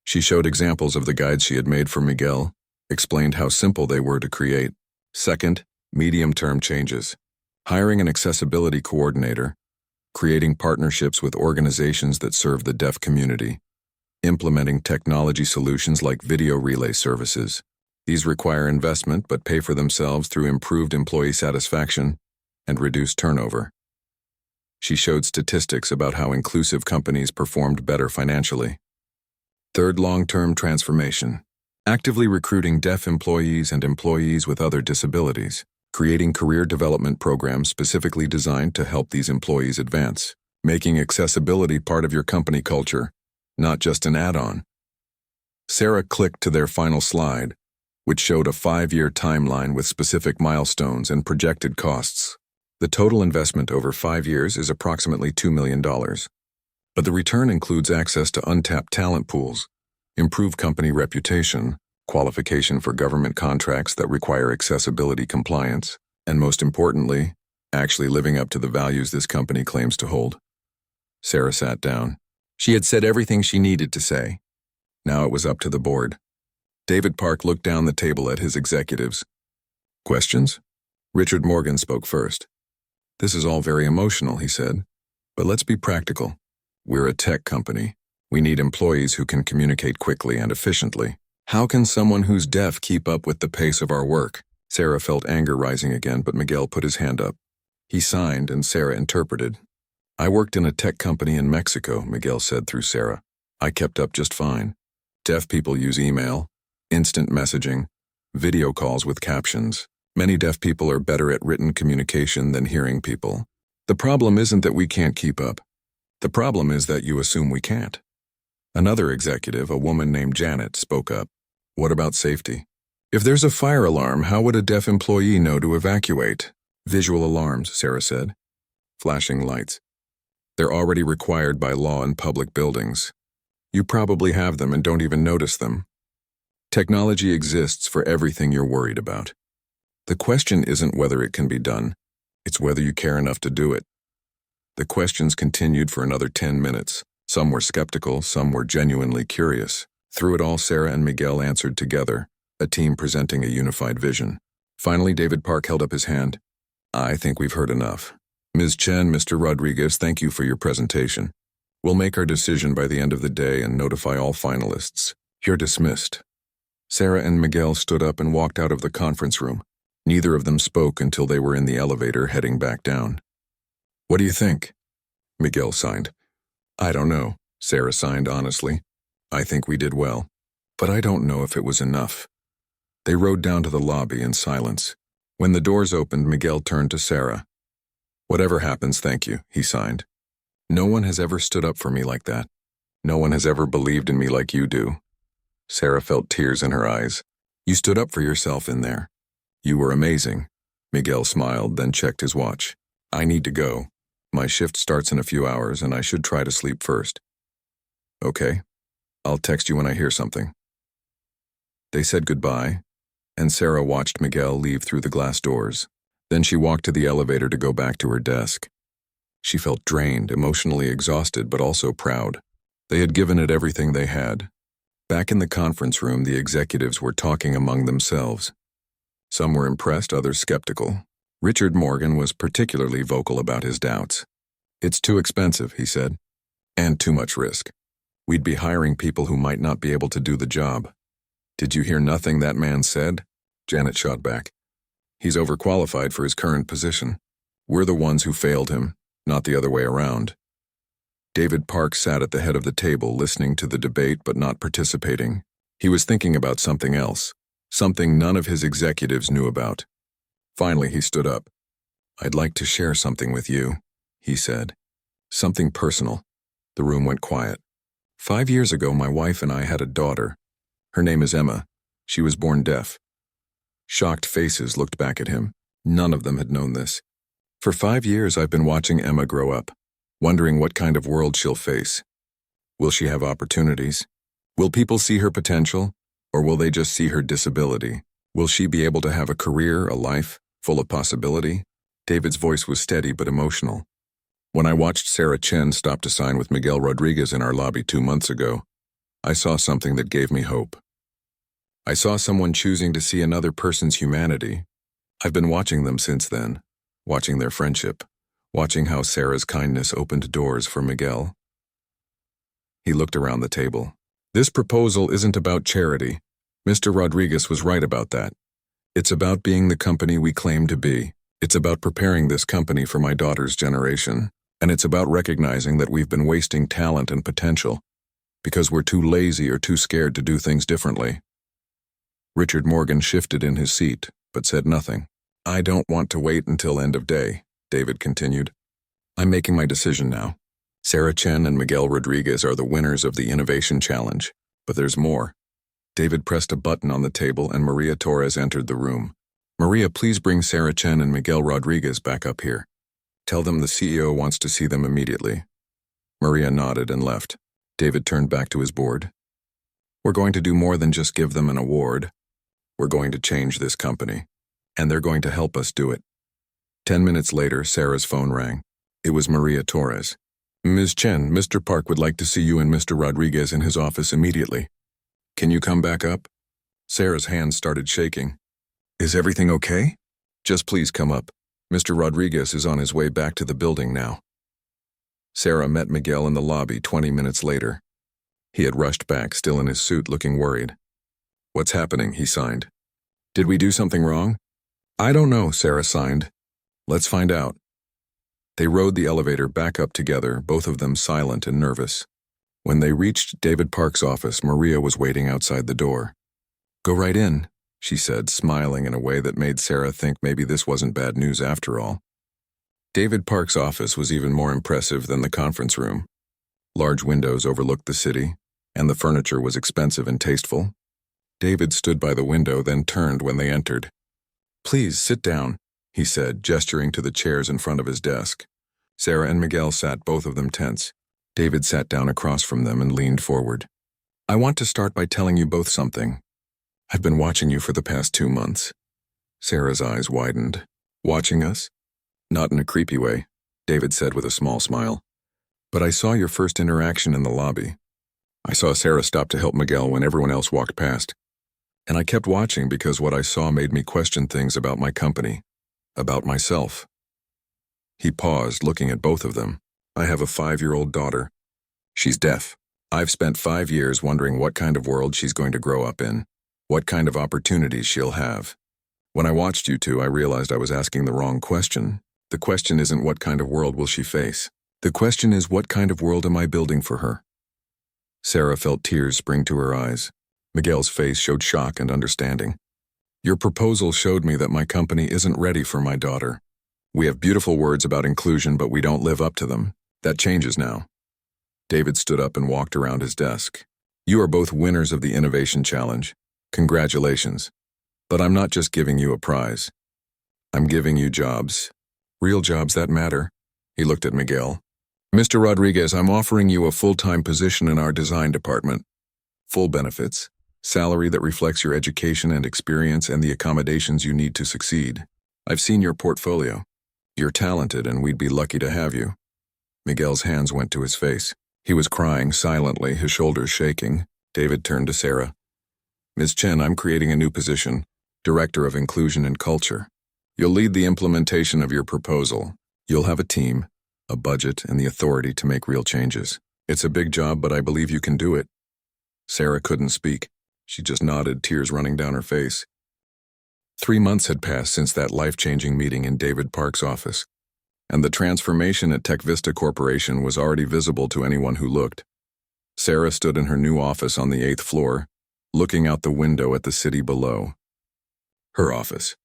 She showed examples of the guides she had made for Miguel, explained how simple they were to create. Second, medium-term changes. Hiring an accessibility coordinator, creating partnerships with organizations that serve the deaf community, implementing technology solutions like video relay services. These require investment but pay for themselves through improved employee satisfaction and reduced turnover. She showed statistics about how inclusive companies performed better financially. Third, long-term transformation. Actively recruiting deaf employees and employees with other disabilities, creating career development programs specifically designed to help these employees advance, making accessibility part of your company culture, not just an add-on. Sarah clicked to their final slide, which showed a 5-year timeline with specific milestones and projected costs. The total investment over 5 years is approximately $2 million. But the return includes access to untapped talent pools, improved company reputation, qualification for government contracts that require accessibility compliance, and most importantly, actually living up to the values this company claims to hold. Sarah sat down. She had said everything she needed to say. Now it was up to the board. David Park looked down the table at his executives. Questions? Richard Morgan spoke first. This is all very emotional, he said, but let's be practical. We're a tech company. We need employees who can communicate quickly and efficiently. How can someone who's deaf keep up with the pace of our work? Sarah felt anger rising again, but Miguel put his hand up. He signed, and Sarah interpreted. I worked in a tech company in Mexico, Miguel said through Sarah. I kept up just fine. Deaf people use email, instant messaging, video calls with captions. Many deaf people are better at written communication than hearing people. The problem isn't that we can't keep up. The problem is that you assume we can't. Another executive, a woman named Janet, spoke up. What about safety? If there's a fire alarm, how would a deaf employee know to evacuate? Visual alarms, Sarah said. Flashing lights. They're already required by law in public buildings. You probably have them and don't even notice them. Technology exists for everything you're worried about. The question isn't whether it can be done. It's whether you care enough to do it. The questions continued for another 10 minutes. Some were skeptical, some were genuinely curious. Through it all, Sarah and Miguel answered together, a team presenting a unified vision. Finally, David Park held up his hand. I think we've heard enough. Ms. Chen, Mr. Rodriguez, thank you for your presentation. We'll make our decision by the end of the day and notify all finalists. You're dismissed. Sarah and Miguel stood up and walked out of the conference room. Neither of them spoke until they were in the elevator heading back down. What do you think? Miguel signed. I don't know, Sarah signed honestly. I think we did well, but I don't know if it was enough. They rode down to the lobby in silence. When the doors opened, Miguel turned to Sarah. Whatever happens, thank you, he signed. No one has ever stood up for me like that. No one has ever believed in me like you do. Sarah felt tears in her eyes. You stood up for yourself in there. You were amazing. Miguel smiled, then checked his watch. I need to go. My shift starts in a few hours, and I should try to sleep first. Okay. I'll text you when I hear something. They said goodbye, and Sarah watched Miguel leave through the glass doors. Then she walked to the elevator to go back to her desk. She felt drained, emotionally exhausted, but also proud. They had given it everything they had. Back in the conference room, the executives were talking among themselves. Some were impressed, others skeptical. Richard Morgan was particularly vocal about his doubts. It's too expensive, he said, and too much risk. We'd be hiring people who might not be able to do the job. Did you hear nothing that man said? Janet shot back. He's overqualified for his current position. We're the ones who failed him, not the other way around. David Park sat at the head of the table listening to the debate but not participating. He was thinking about something else, something none of his executives knew about. Finally, he stood up. I'd like to share something with you, he said. Something personal. The room went quiet. 5 years ago, my wife and I had a daughter. Her name is Emma. She was born deaf. Shocked faces looked back at him. None of them had known this. For 5 years, I've been watching Emma grow up, wondering what kind of world she'll face. Will she have opportunities? Will people see her potential, or will they just see her disability? Will she be able to have a career, a life, full of possibility? David's voice was steady but emotional. When I watched Sarah Chen stop to sign with Miguel Rodriguez in our lobby 2 months ago, I saw something that gave me hope. I saw someone choosing to see another person's humanity. I've been watching them since then, watching their friendship, watching how Sarah's kindness opened doors for Miguel. He looked around the table. This proposal isn't about charity. Mr. Rodriguez was right about that. It's about being the company we claim to be. It's about preparing this company for my daughter's generation. And it's about recognizing that we've been wasting talent and potential because we're too lazy or too scared to do things differently. Richard Morgan shifted in his seat, but said nothing. I don't want to wait until end of day, David continued. I'm making my decision now. Sarah Chen and Miguel Rodriguez are the winners of the Innovation Challenge, but there's more. David pressed a button on the table and Maria Torres entered the room. Maria, please bring Sarah Chen and Miguel Rodriguez back up here. Tell them the CEO wants to see them immediately. Maria nodded and left. David turned back to his board. We're going to do more than just give them an award. We're going to change this company, and they're going to help us do it. 10 minutes later, Sarah's phone rang. It was Maria Torres. Ms. Chen, Mr. Park would like to see you and Mr. Rodriguez in his office immediately. Can you come back up? Sarah's hands started shaking. Is everything okay? Just please come up. Mr. Rodriguez is on his way back to the building now. Sarah met Miguel in the lobby 20 minutes later. He had rushed back, still in his suit, looking worried. What's happening? He signed. Did we do something wrong? I don't know, Sarah signed. Let's find out. They rode the elevator back up together, both of them silent and nervous. When they reached David Park's office, Maria was waiting outside the door. Go right in, she said, smiling in a way that made Sarah think maybe this wasn't bad news after all. David Park's office was even more impressive than the conference room. Large windows overlooked the city, and the furniture was expensive and tasteful. David stood by the window, then turned when they entered. Please, sit down, he said, gesturing to the chairs in front of his desk. Sarah and Miguel sat, both of them tense. David sat down across from them and leaned forward. I want to start by telling you both something. I've been watching you for the past 2 months. Sarah's eyes widened. Watching us? Not in a creepy way, David said with a small smile. But I saw your first interaction in the lobby. I saw Sarah stop to help Miguel when everyone else walked past. And I kept watching because what I saw made me question things about my company, about myself. He paused, looking at both of them. I have a 5-year-old daughter. She's deaf. I've spent 5 years wondering what kind of world she's going to grow up in, what kind of opportunities she'll have. When I watched you two, I realized I was asking the wrong question. The question isn't what kind of world will she face. The question is, what kind of world am I building for her? Sarah felt tears spring to her eyes. Miguel's face showed shock and understanding. Your proposal showed me that my company isn't ready for my daughter. We have beautiful words about inclusion, but we don't live up to them. That changes now. David stood up and walked around his desk. You are both winners of the Innovation Challenge. Congratulations. But I'm not just giving you a prize. I'm giving you jobs. Real jobs that matter. He looked at Miguel. Mr. Rodriguez, I'm offering you a full-time position in our design department. Full benefits, salary that reflects your education and experience, and the accommodations you need to succeed. I've seen your portfolio. You're talented, and we'd be lucky to have you. Miguel's hands went to his face. He was crying silently, his shoulders shaking. David turned to Sarah. Ms. Chen, I'm creating a new position, Director of Inclusion and Culture. You'll lead the implementation of your proposal. You'll have a team, a budget, and the authority to make real changes. It's a big job, but I believe you can do it. Sarah couldn't speak. She just nodded, tears running down her face. 3 months had passed since that life-changing meeting in David Park's office, and the transformation at Tech Vista Corporation was already visible to anyone who looked. Sarah stood in her new office on the 8th floor, looking out the window at the city below. Her office.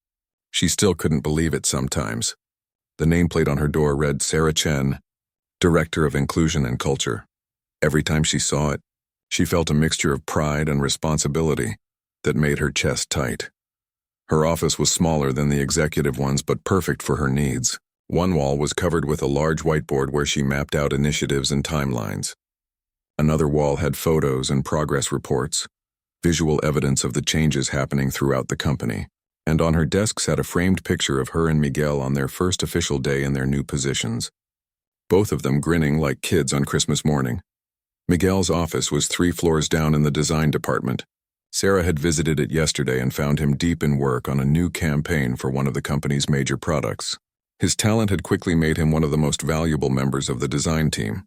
She still couldn't believe it sometimes. The nameplate on her door read Sarah Chen, Director of Inclusion and Culture. Every time she saw it, she felt a mixture of pride and responsibility that made her chest tight. Her office was smaller than the executive ones, but perfect for her needs. One wall was covered with a large whiteboard where she mapped out initiatives and timelines. Another wall had photos and progress reports, visual evidence of the changes happening throughout the company. And on her desk sat a framed picture of her and Miguel on their first official day in their new positions, both of them grinning like kids on Christmas morning. Miguel's office was 3 floors down in the design department. Sarah had visited it yesterday and found him deep in work on a new campaign for one of the company's major products. His talent had quickly made him one of the most valuable members of the design team.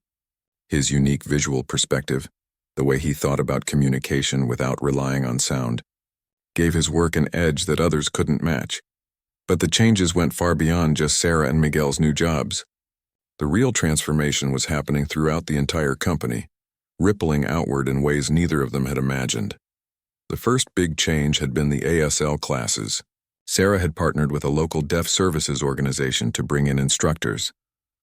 His unique visual perspective, the way he thought about communication without relying on sound, gave his work an edge that others couldn't match. But the changes went far beyond just Sarah and Miguel's new jobs. The real transformation was happening throughout the entire company, rippling outward in ways neither of them had imagined. The first big change had been the ASL classes. Sarah had partnered with a local deaf services organization to bring in instructors,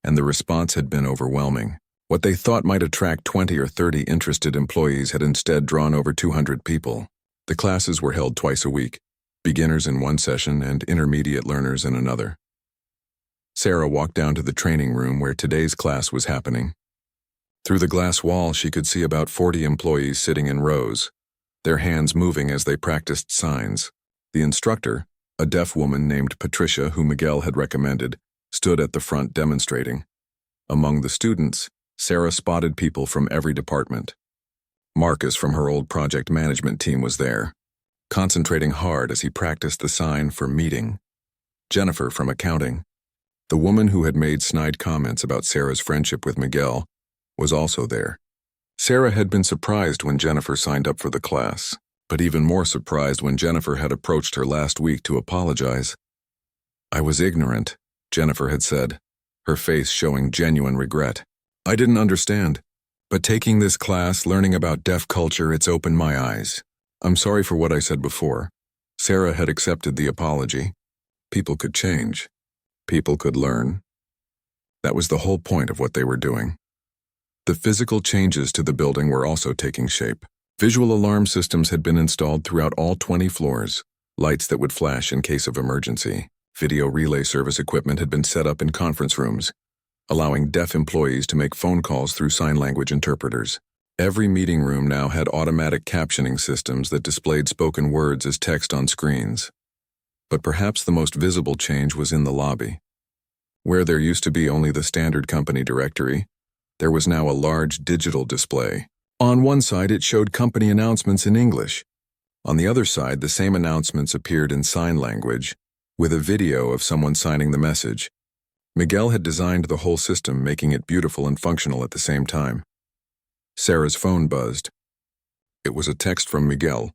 and the response had been overwhelming. What they thought might attract 20 or 30 interested employees had instead drawn over 200 people. The classes were held twice a week, beginners in one session and intermediate learners in another. Sarah walked down to the training room where today's class was happening. Through the glass wall, she could see about 40 employees sitting in rows, their hands moving as they practiced signs. The instructor, a deaf woman named Patricia who Miguel had recommended, stood at the front demonstrating. Among the students, Sarah spotted people from every department. Marcus from her old project management team was there, concentrating hard as he practiced the sign for meeting. Jennifer from accounting, the woman who had made snide comments about Sarah's friendship with Miguel, was also there. Sarah had been surprised when Jennifer signed up for the class, but even more surprised when Jennifer had approached her last week to apologize. "I was ignorant," Jennifer had said, her face showing genuine regret. "I didn't understand. But taking this class, learning about deaf culture, it's opened my eyes. I'm sorry for what I said before." Sarah had accepted the apology. People could change. People could learn. That was the whole point of what they were doing. The physical changes to the building were also taking shape. Visual alarm systems had been installed throughout all 20 floors, lights that would flash in case of emergency. Video relay service equipment had been set up in conference rooms, allowing deaf employees to make phone calls through sign language interpreters. Every meeting room now had automatic captioning systems that displayed spoken words as text on screens. But perhaps the most visible change was in the lobby. Where there used to be only the standard company directory, there was now a large digital display. On one side, it showed company announcements in English. On the other side, the same announcements appeared in sign language, with a video of someone signing the message. Miguel had designed the whole system, making it beautiful and functional at the same time. Sarah's phone buzzed. It was a text from Miguel.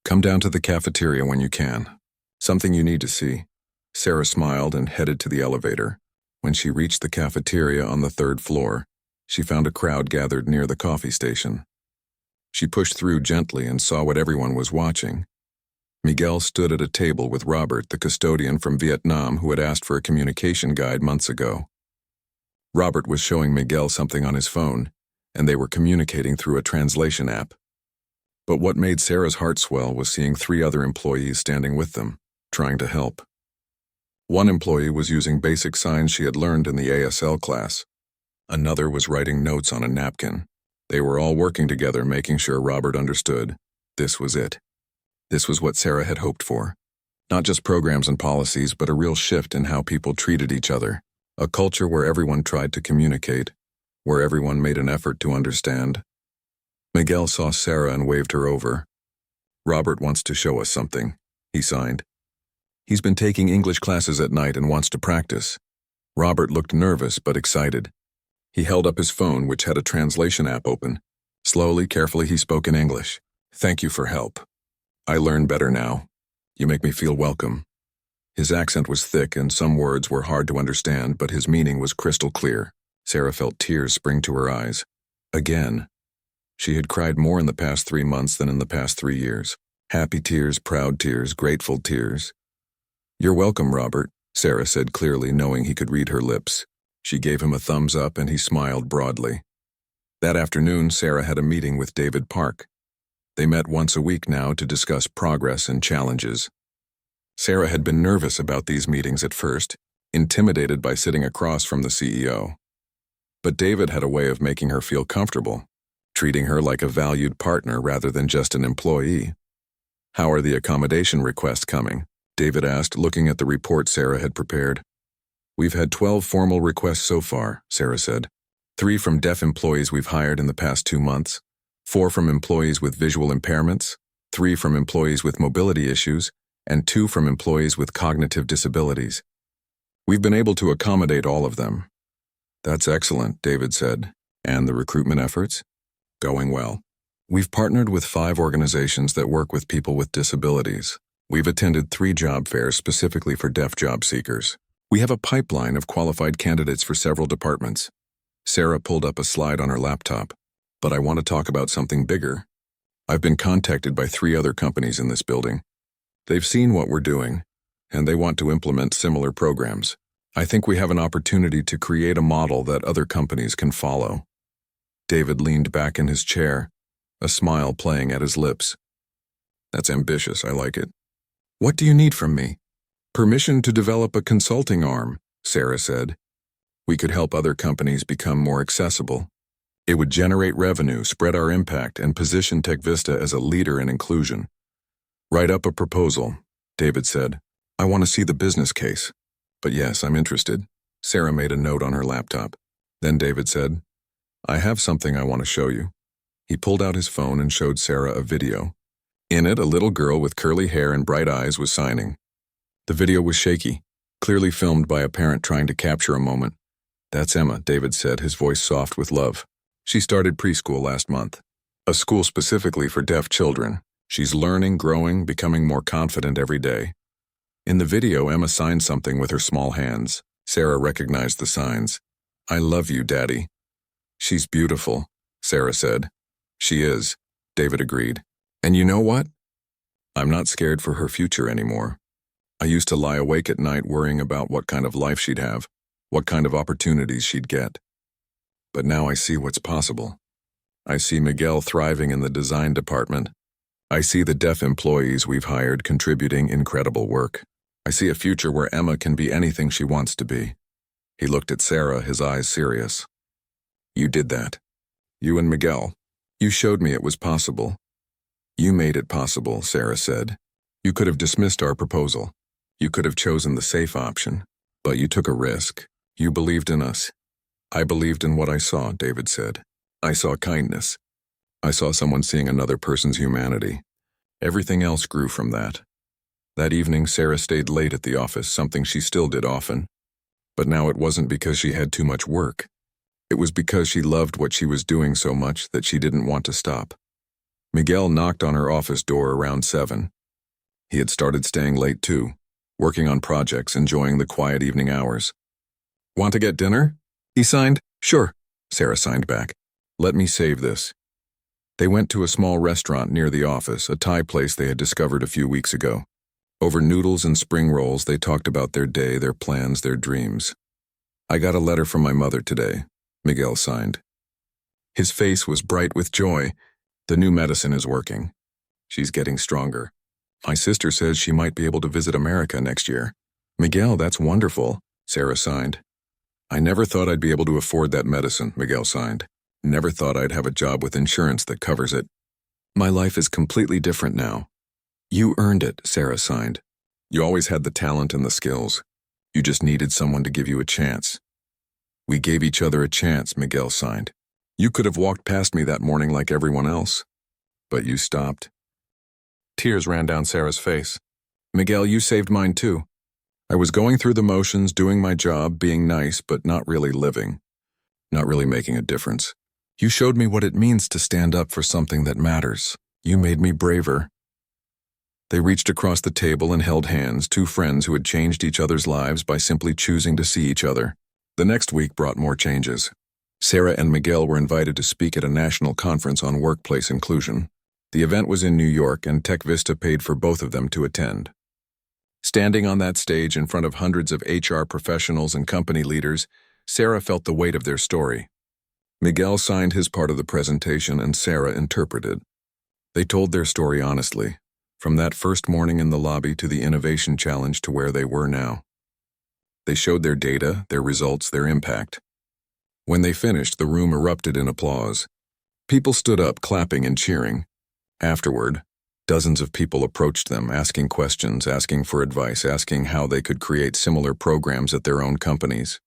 "Come down to the cafeteria when you can. Something you need to see." Sarah smiled and headed to the elevator. When she reached the cafeteria on the 3rd floor, she found a crowd gathered near the coffee station. She pushed through gently and saw what everyone was watching. Miguel stood at a table with Robert, the custodian from Vietnam who had asked for a communication guide months ago. Robert was showing Miguel something on his phone, and they were communicating through a translation app. But what made Sarah's heart swell was seeing 3 other employees standing with them, trying to help. One employee was using basic signs she had learned in the ASL class. Another was writing notes on a napkin. They were all working together, making sure Robert understood. This was it. This was what Sarah had hoped for. Not just programs and policies, but a real shift in how people treated each other. A culture where everyone tried to communicate, where everyone made an effort to understand. Miguel saw Sarah and waved her over. "Robert wants to show us something," he signed. "He's been taking English classes at night and wants to practice." Robert looked nervous but excited. He held up his phone, which had a translation app open. Slowly, carefully, he spoke in English. "Thank you for help. I learn better now. You make me feel welcome." His accent was thick and some words were hard to understand, but his meaning was crystal clear. Sarah felt tears spring to her eyes. Again. She had cried more in the past 3 months than in the past 3 years. Happy tears, proud tears, grateful tears. "You're welcome, Robert," Sarah said clearly, knowing he could read her lips. She gave him a thumbs up and he smiled broadly. That afternoon, Sarah had a meeting with David Park. They met once a week now to discuss progress and challenges. Sarah had been nervous about these meetings at first, intimidated by sitting across from the CEO. But David had a way of making her feel comfortable, treating her like a valued partner rather than just an employee. "How are the accommodation requests coming?" David asked, looking at the report Sarah had prepared. "We've had 12 formal requests so far," Sarah said. 3 from deaf employees we've hired in the past 2 months, 4 from employees with visual impairments, 3 from employees with mobility issues, and 2 from employees with cognitive disabilities. We've been able to accommodate all of them." "That's excellent," David said. "And the recruitment efforts?" "Going well. We've partnered with 5 organizations that work with people with disabilities. We've attended 3 job fairs specifically for deaf job seekers. We have a pipeline of qualified candidates for several departments." Sarah pulled up a slide on her laptop. "But I want to talk about something bigger. I've been contacted by 3 other companies in this building. They've seen what we're doing, and they want to implement similar programs. I think we have an opportunity to create a model that other companies can follow." David leaned back in his chair, a smile playing at his lips. "That's ambitious, I like it. What do you need from me?" "Permission to develop a consulting arm," Sarah said. "We could help other companies become more accessible. It would generate revenue, spread our impact, and position TechVista as a leader in inclusion." "Write up a proposal," David said. "I want to see the business case. But yes, I'm interested." Sarah made a note on her laptop. Then David said, "I have something I want to show you." He pulled out his phone and showed Sarah a video. In it, a little girl with curly hair and bright eyes was signing. The video was shaky, clearly filmed by a parent trying to capture a moment. "That's Emma," David said, his voice soft with love. "She started preschool last month. A school specifically for deaf children. She's learning, growing, becoming more confident every day." In the video, Emma signed something with her small hands. Sarah recognized the signs. "I love you, Daddy." "She's beautiful," Sarah said. "She is," David agreed. "And you know what? I'm not scared for her future anymore. I used to lie awake at night worrying about what kind of life she'd have, what kind of opportunities she'd get. But now I see what's possible. I see Miguel thriving in the design department. I see the deaf employees we've hired contributing incredible work. I see a future where Emma can be anything she wants to be." He looked at Sarah, his eyes serious. "You did that. You and Miguel. You showed me it was possible." "You made it possible," Sarah said. "You could have dismissed our proposal. You could have chosen the safe option. But you took a risk. You believed in us." "I believed in what I saw," David said. "I saw kindness. I saw someone seeing another person's humanity. Everything else grew from that." That evening, Sarah stayed late at the office, something she still did often. But now it wasn't because she had too much work. It was because she loved what she was doing so much that she didn't want to stop. Miguel knocked on her office door around 7. He had started staying late too, working on projects, enjoying the quiet evening hours. "Want to get dinner?" he signed. "Sure," Sarah signed back. "Let me save this." They went to a small restaurant near the office, a Thai place they had discovered a few weeks ago. Over noodles and spring rolls, they talked about their day, their plans, their dreams. "I got a letter from my mother today," Miguel signed. His face was bright with joy. "The new medicine is working. She's getting stronger. My sister says she might be able to visit America next year." "Miguel, that's wonderful," Sarah signed. "I never thought I'd be able to afford that medicine," Miguel signed. "Never thought I'd have a job with insurance that covers it. My life is completely different now." "You earned it," Sarah signed. "You always had the talent and the skills. You just needed someone to give you a chance." "We gave each other a chance," Miguel signed. "You could have walked past me that morning like everyone else. But you stopped." Tears ran down Sarah's face. "Miguel, you saved mine too. I was going through the motions, doing my job, being nice, but not really living. Not really making a difference. You showed me what it means to stand up for something that matters. You made me braver. They reached across the table and held hands, two friends who had changed each other's lives by simply choosing to see each other. The next week brought more changes. Sarah and Miguel were invited to speak at a national conference on workplace inclusion. The event was in New York, and Tech Vista paid for both of them to attend. Standing on that stage in front of hundreds of HR professionals and company leaders, Sarah felt the weight of their story. Miguel signed his part of the presentation and Sarah interpreted. They told their story honestly, from that first morning in the lobby to the innovation challenge to where they were now. They showed their data, their results, their impact. When they finished, the room erupted in applause. People stood up, clapping and cheering. Afterward, dozens of people approached them, asking questions, asking for advice, asking how they could create similar programs at their own companies.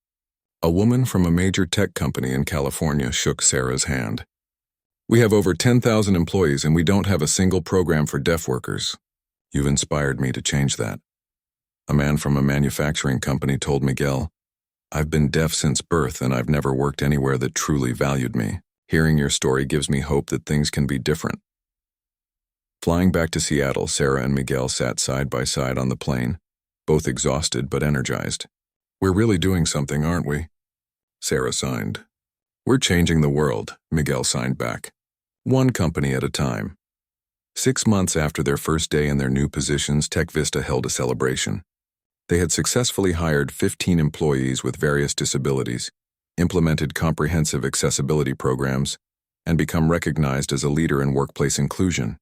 A woman from a major tech company in California shook Sarah's hand. We have over 10,000 employees and we don't have a single program for deaf workers. You've inspired me to change that. A man from a manufacturing company told Miguel, I've been deaf since birth and I've never worked anywhere that truly valued me. Hearing your story gives me hope that things can be different. Flying back to Seattle, Sarah and Miguel sat side by side on the plane, both exhausted but energized. We're really doing something, aren't we? Sarah signed. We're changing the world, Miguel signed back. One company at a time. 6 months after their first day in their new positions, Tech Vista held a celebration. They had successfully hired 15 employees with various disabilities, implemented comprehensive accessibility programs, and become recognized as a leader in workplace inclusion.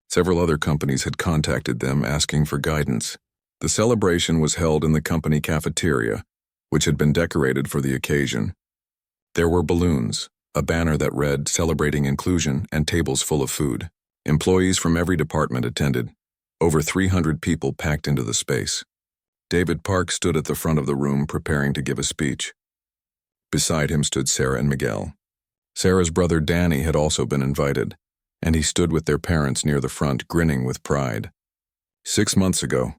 Several other companies had contacted them asking for guidance. The celebration was held in the company cafeteria, which had been decorated for the occasion. There were balloons, a banner that read "Celebrating Inclusion," and tables full of food. Employees from every department attended. Over 300 people packed into the space. David Park stood at the front of the room preparing to give a speech. Beside him stood Sarah and Miguel. Sarah's brother Danny had also been invited, and he stood with their parents near the front, grinning with pride. 6 months ago,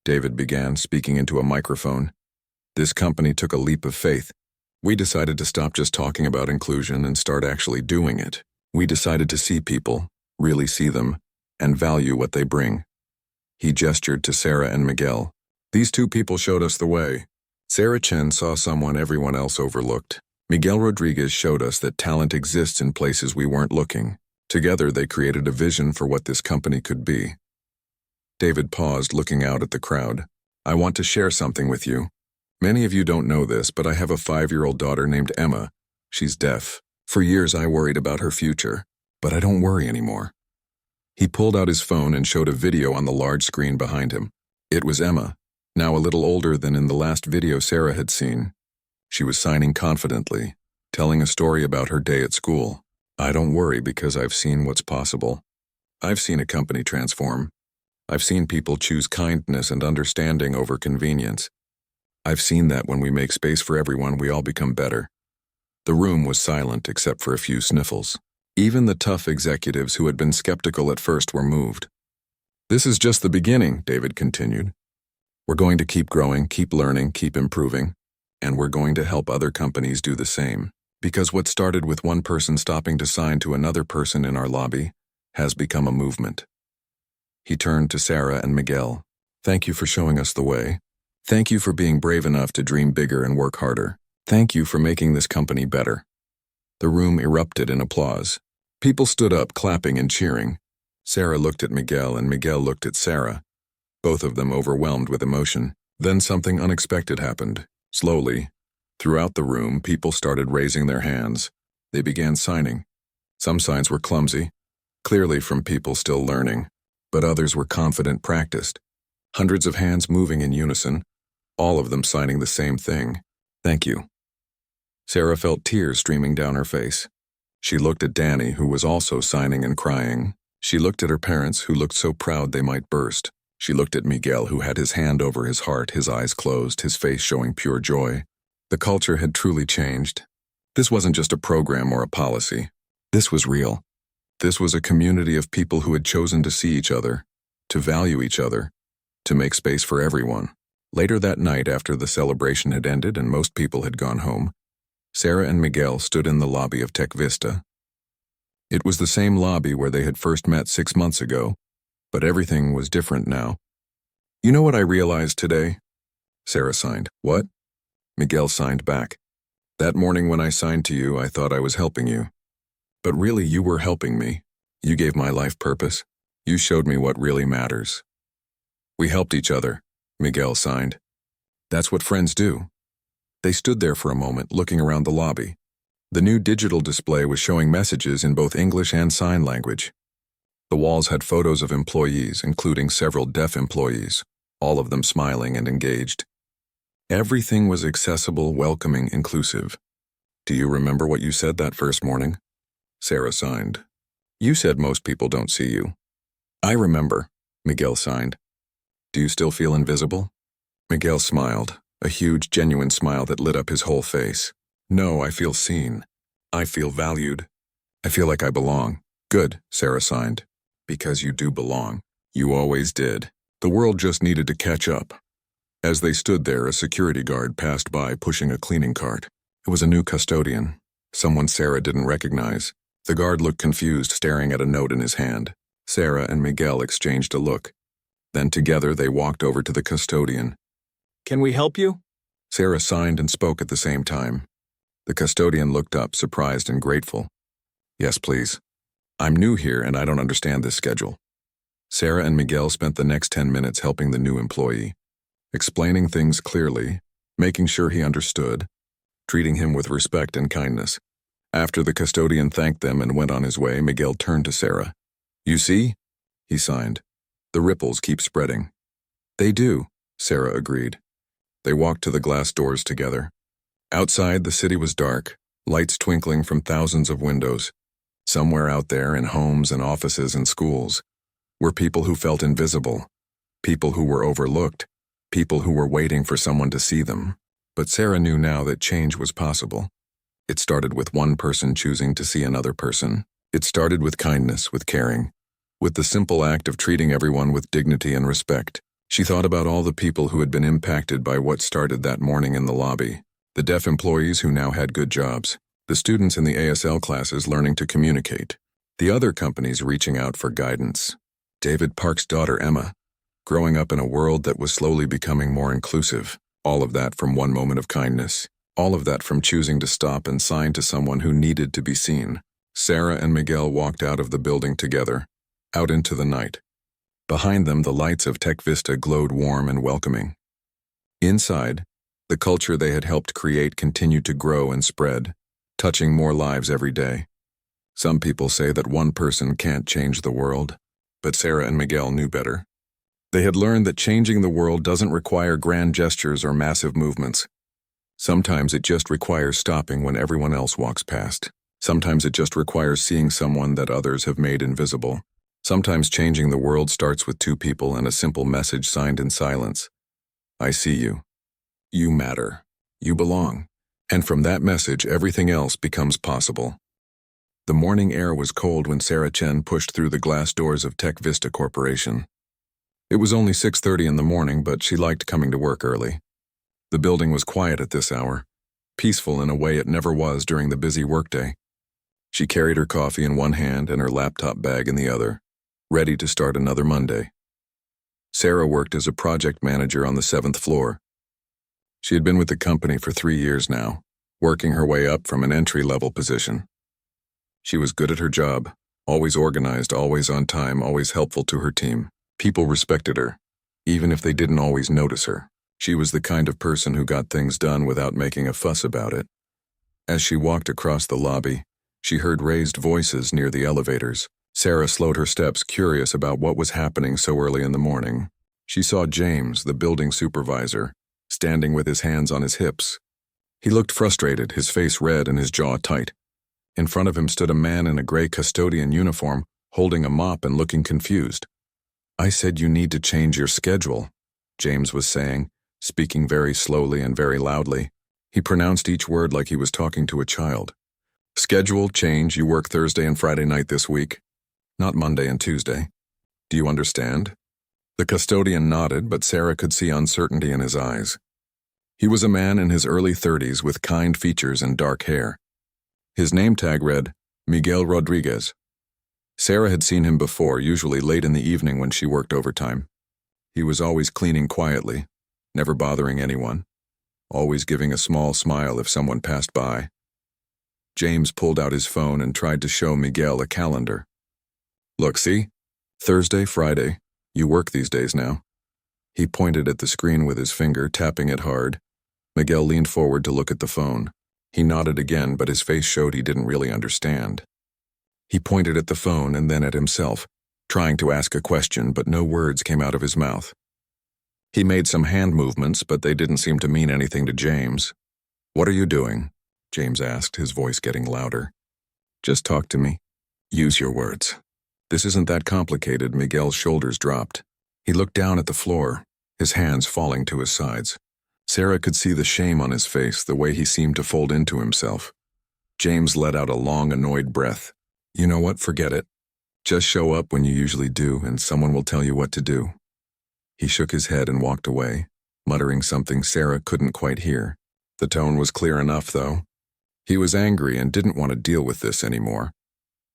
David began, speaking into a microphone, this company took a leap of faith. We decided to stop just talking about inclusion and start actually doing it. We decided to see people, really see them, and value what they bring. He gestured to Sarah and Miguel. These two people showed us the way. Sarah Chen saw someone everyone else overlooked. Miguel Rodriguez showed us that talent exists in places we weren't looking. Together, they created a vision for what this company could be. David paused, looking out at the crowd. I want to share something with you. Many of you don't know this, but I have a 5-year-old daughter named Emma. She's deaf. For years, I worried about her future, but I don't worry anymore. He pulled out his phone and showed a video on the large screen behind him. It was Emma, now a little older than in the last video Sarah had seen. She was signing confidently, telling a story about her day at school. I don't worry because I've seen what's possible. I've seen a company transform. I've seen people choose kindness and understanding over convenience. I've seen that when we make space for everyone, we all become better. The room was silent except for a few sniffles. Even the tough executives who had been skeptical at first were moved. This is just the beginning, David continued. We're going to keep growing, keep learning, keep improving, and we're going to help other companies do the same. Because what started with one person stopping to sign to another person in our lobby has become a movement. He turned to Sarah and Miguel. Thank you for showing us the way. Thank you for being brave enough to dream bigger and work harder. Thank you for making this company better. The room erupted in applause. People stood up, clapping and cheering. Sarah looked at Miguel and Miguel looked at Sarah, both of them overwhelmed with emotion. Then something unexpected happened. Slowly, throughout the room, people started raising their hands. They began signing. Some signs were clumsy, clearly from people still learning, but others were confident, practiced. Hundreds of hands moving in unison, all of them signing the same thing. Thank you. Sarah felt tears streaming down her face. She looked at Danny, who was also signing and crying. She looked at her parents, who looked so proud they might burst. She looked at Miguel, who had his hand over his heart, his eyes closed, his face showing pure joy. The culture had truly changed. This wasn't just a program or a policy. This was real. This was a community of people who had chosen to see each other, to value each other, to make space for everyone. Later that night, after the celebration had ended and most people had gone home, Sarah and Miguel stood in the lobby of Tech Vista. It was the same lobby where they had first met 6 months ago, but everything was different now. "You know what I realized today?" Sarah signed. "What?" Miguel signed back. "That morning when I signed to you, I thought I was helping you. But really, you were helping me. You gave my life purpose. You showed me what really matters." "We helped each other," Miguel signed. "That's what friends do." They stood there for a moment, looking around the lobby. The new digital display was showing messages in both English and sign language. The walls had photos of employees, including several deaf employees, all of them smiling and engaged. Everything was accessible, welcoming, inclusive. "Do you remember what you said that first morning?" Sarah signed. "You said most people don't see you." "I remember," Miguel signed. "Do you still feel invisible?" Miguel smiled, a huge, genuine smile that lit up his whole face. "No, I feel seen. I feel valued. I feel like I belong." "Good," Sarah signed. "Because you do belong. You always did. The world just needed to catch up." As they stood there, a security guard passed by pushing a cleaning cart. It was a new custodian, someone Sarah didn't recognize. The guard looked confused, staring at a note in his hand. Sarah and Miguel exchanged a look. Then together they walked over to the custodian. "Can we help you?" Sarah signed and spoke at the same time. The custodian looked up, surprised and grateful. "Yes, please. I'm new here and I don't understand this schedule." Sarah and Miguel spent the next 10 minutes helping the new employee, explaining things clearly, making sure he understood, treating him with respect and kindness. After the custodian thanked them and went on his way, Miguel turned to Sarah. "You see?" he signed. "The ripples keep spreading." "They do," Sarah agreed. They walked to the glass doors together. Outside, the city was dark, lights twinkling from thousands of windows. Somewhere out there, in homes and offices and schools, were people who felt invisible, people who were overlooked, people who were waiting for someone to see them. But Sarah knew now that change was possible. It started with one person choosing to see another person. It started with kindness, with caring, with the simple act of treating everyone with dignity and respect. She thought about all the people who had been impacted by what started that morning in the lobby. The deaf employees who now had good jobs. The students in the ASL classes learning to communicate. The other companies reaching out for guidance. David Park's daughter Emma, growing up in a world that was slowly becoming more inclusive. All of that from one moment of kindness. All of that from choosing to stop and sign to someone who needed to be seen. Sarah and Miguel walked out of the building together, out into the night. Behind them, the lights of Tech Vista glowed warm and welcoming. Inside, the culture they had helped create continued to grow and spread, touching more lives every day. Some people say that one person can't change the world, but Sarah and Miguel knew better. They had learned that changing the world doesn't require grand gestures or massive movements. Sometimes it just requires stopping when everyone else walks past. Sometimes it just requires seeing someone that others have made invisible. Sometimes changing the world starts with two people and a simple message signed in silence. "I see you. You matter. You belong." And from that message, everything else becomes possible. The morning air was cold when Sarah Chen pushed through the glass doors of Tech Vista Corporation. It was only 6:30 in the morning, but she liked coming to work early. The building was quiet at this hour, peaceful in a way it never was during the busy workday. She carried her coffee in one hand and her laptop bag in the other, ready to start another Monday. Sarah worked as a project manager on the 7th floor. She had been with the company for 3 years now, working her way up from an entry-level position. She was good at her job, always organized, always on time, always helpful to her team. People respected her, even if they didn't always notice her. She was the kind of person who got things done without making a fuss about it. As she walked across the lobby, she heard raised voices near the elevators. Sarah slowed her steps, curious about what was happening so early in the morning. She saw James, the building supervisor, standing with his hands on his hips. He looked frustrated, his face red and his jaw tight. In front of him stood a man in a gray custodian uniform, holding a mop and looking confused. "I said you need to change your schedule," James was saying, speaking very slowly and very loudly. He pronounced each word like he was talking to a child. "Schedule change, you work Thursday and Friday night this week, not Monday and Tuesday. Do you understand?" The custodian nodded, but Sarah could see uncertainty in his eyes. He was a man in his early 30s with kind features and dark hair. His name tag read, Miguel Rodriguez. Sarah had seen him before, usually late in the evening when she worked overtime. He was always cleaning quietly, never bothering anyone, always giving a small smile if someone passed by. James pulled out his phone and tried to show Miguel a calendar. Look, see? Thursday, Friday. You work these days now. He pointed at the screen with his finger, tapping it hard. Miguel leaned forward to look at the phone. He nodded again, but his face showed he didn't really understand. He pointed at the phone and then at himself, trying to ask a question, but no words came out of his mouth. He made some hand movements, but they didn't seem to mean anything to James. What are you doing? James asked, his voice getting louder. Just talk to me. Use your words. This isn't that complicated. Miguel's shoulders dropped. He looked down at the floor, his hands falling to his sides. Sarah could see the shame on his face, the way he seemed to fold into himself. James let out a long, annoyed breath. You know what? Forget it. Just show up when you usually do, and someone will tell you what to do. He shook his head and walked away, muttering something Sarah couldn't quite hear. The tone was clear enough, though. He was angry and didn't want to deal with this anymore.